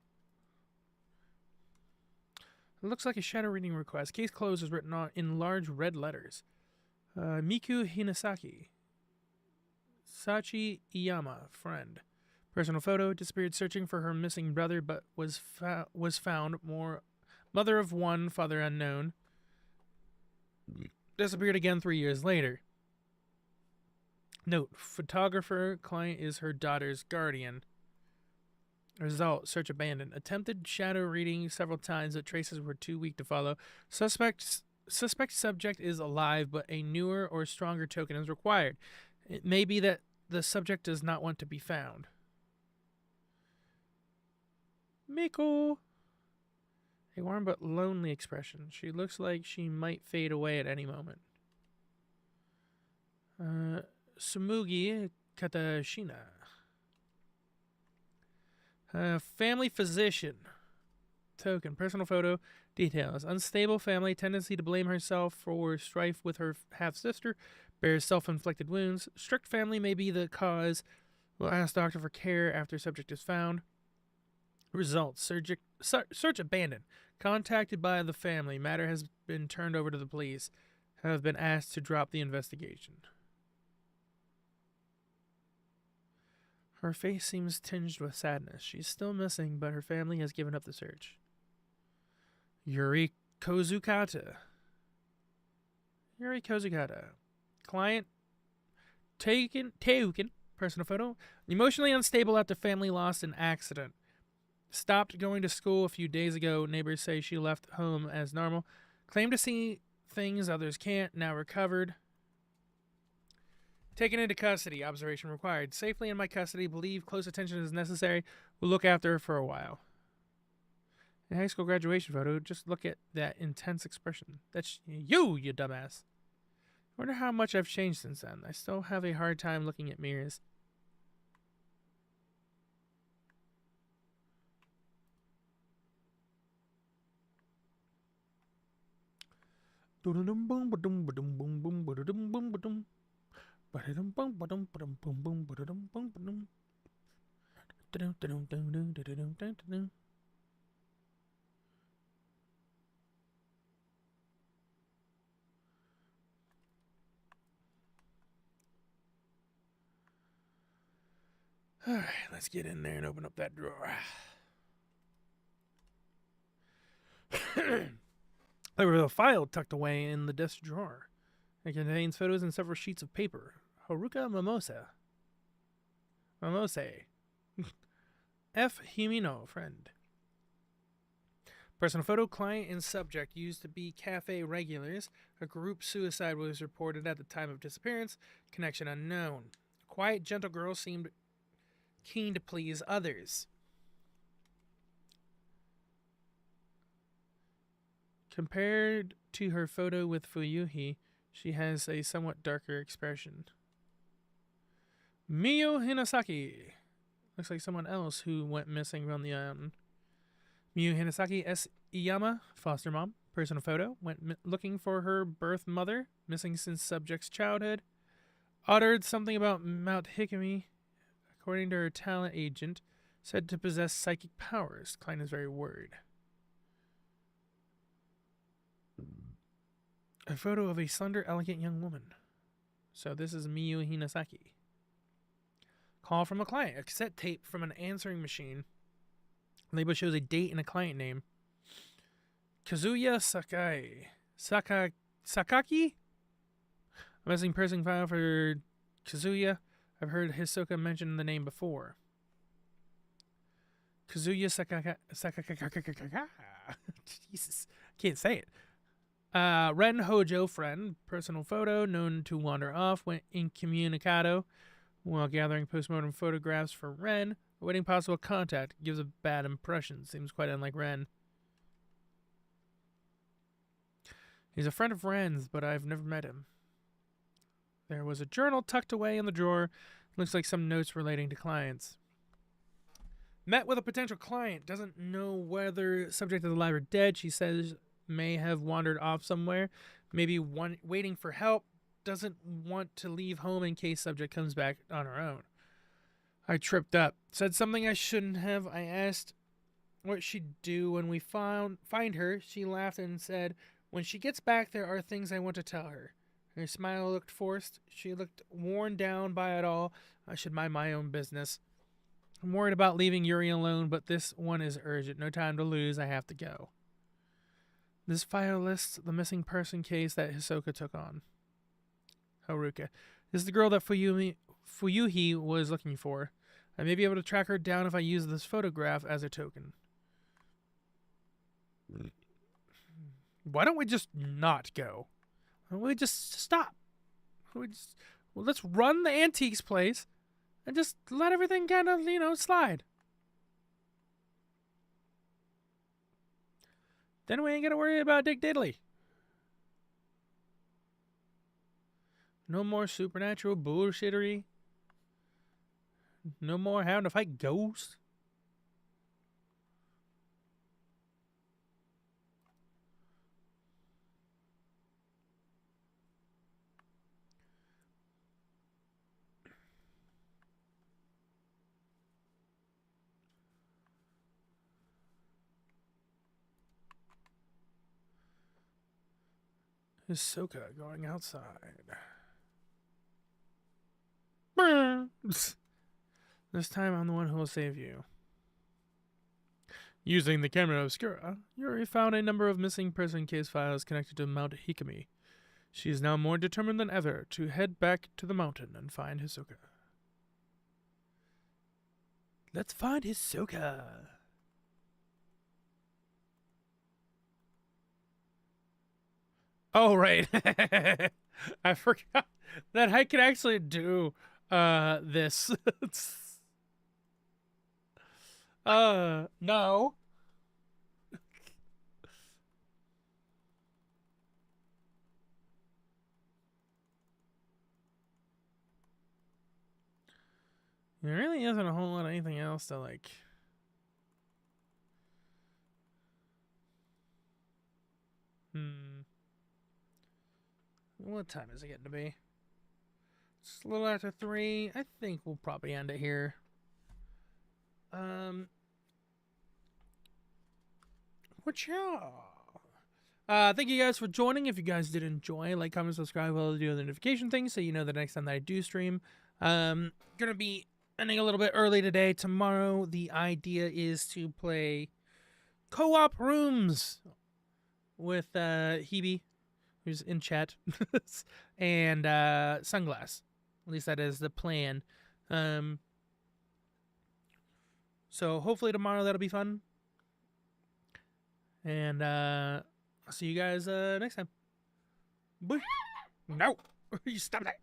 It looks like a shadow reading request. Case closed is written on in large red letters. Miku Hinasaki. Sachi Iyama, friend. Personal photo, disappeared searching for her missing brother, but was found. More mother of one, father unknown. Disappeared again 3 years later. Note, photographer, client is her daughter's guardian. Result, search abandoned. Attempted shadow reading several times, but traces were too weak to follow. Suspect subject is alive, but a newer or stronger token is required. It may be that the subject does not want to be found. Miko. A warm but lonely expression. She looks like she might fade away at any moment. Sumugi Katashina. Family physician. Token. Personal photo. Details. Unstable family. Tendency to blame herself for strife with her half-sister. Bears self-inflicted wounds. Strict family may be the cause. Will ask doctor for care after subject is found. Results. Search abandoned. Contacted by the family. Matter has been turned over to the police. Have been asked to drop the investigation. Her face seems tinged with sadness. She's still missing, but her family has given up the search. Yuri Kozukata. Client Teuken. Personal photo. Emotionally unstable after family lost in accident. Stopped going to school a few days ago. Neighbors say she left home as normal. Claimed to see things others can't. Now recovered. Taken into custody. Observation required. Safely in my custody. Believe close attention is necessary. We'll look after her for a while. In high school graduation photo, just look at that intense expression. That's you dumbass. I wonder how much I've changed since then. I still have a hard time looking at mirrors. Alright, let's get in there and open up that drawer. There was a file tucked away in the desk drawer. It contains photos and several sheets of paper. Haruka Momose. F. Himino, friend. Personal photo, client and subject used to be cafe regulars. A group suicide was reported at the time of disappearance. Connection unknown. A quiet, gentle girl seemed keen to please others. Compared to her photo with Fuyuhi, she has a somewhat darker expression. Miyu Hinasaki. Looks like someone else who went missing on the island. Miyu Hinasaki S. Iyama, foster mom. Personal photo. Went looking for her birth mother. Missing since subject's childhood. Uttered something about Mount Hikami. According to her talent agent, said to possess psychic powers. Client is very worried. A photo of a slender, elegant young woman. So this is Miyu Hinasaki. Call from a client. A cassette tape from an answering machine. Label shows a date and a client name. Kazuya Sakaki? A missing person file for Kazuya. I've heard Hisoka mention the name before. Kazuya Sakaka. Jesus, can't say it. Ren Hojo, friend. Personal photo, known to wander off, went incommunicado while gathering postmortem photographs for Ren. Awaiting possible contact. Gives a bad impression. Seems quite unlike Ren. He's a friend of Ren's, but I've never met him. There was a journal tucked away in the drawer. Looks like some notes relating to clients. Met with a potential client. Doesn't know whether subject is alive or dead. She says may have wandered off somewhere. Maybe waiting for help. doesn't want to leave home in case subject comes back on her own. I tripped up, said something I shouldn't have. I asked what she'd do when we find her. She laughed and said, when she gets back, there are things I want to tell her. Her smile looked forced. She looked worn down by it all. I should mind my own business. I'm worried about leaving Yuri alone, but this one is urgent. No time to lose. I have to go. This file lists the missing person case that Hisoka took on. Haruka. This is the girl that Fuyuhi was looking for. I may be able to track her down if I use this photograph as a token. Why don't we just not go? Why don't we just stop? Let's run the antiques place and just let everything kind of, slide. Then we ain't gonna worry about Dick Diddley. No more supernatural bullshittery. No more having to fight ghosts. Hisoka going outside. This time I'm the one who will save you. Using the camera obscura, Yuri found a number of missing person case files connected to Mount Hikami. She is now more determined than ever to head back to the mountain and find Hisoka. Let's find Hisoka. Oh, right. I forgot that I could actually do this. No. There really isn't a whole lot of anything else to like. What time is it getting to be? It's a little after 3. I think we'll probably end it here. Thank you guys for joining. If you guys did enjoy, like, comment, subscribe, well, do the notification thing so you know the next time that I do stream. Gonna be ending a little bit early today. Tomorrow, the idea is to play co-op rooms with Hebe, who's in chat, and Sunglass. At least that is the plan. So hopefully tomorrow that'll be fun. And I'll see you guys next time. Bye. No, you stop that.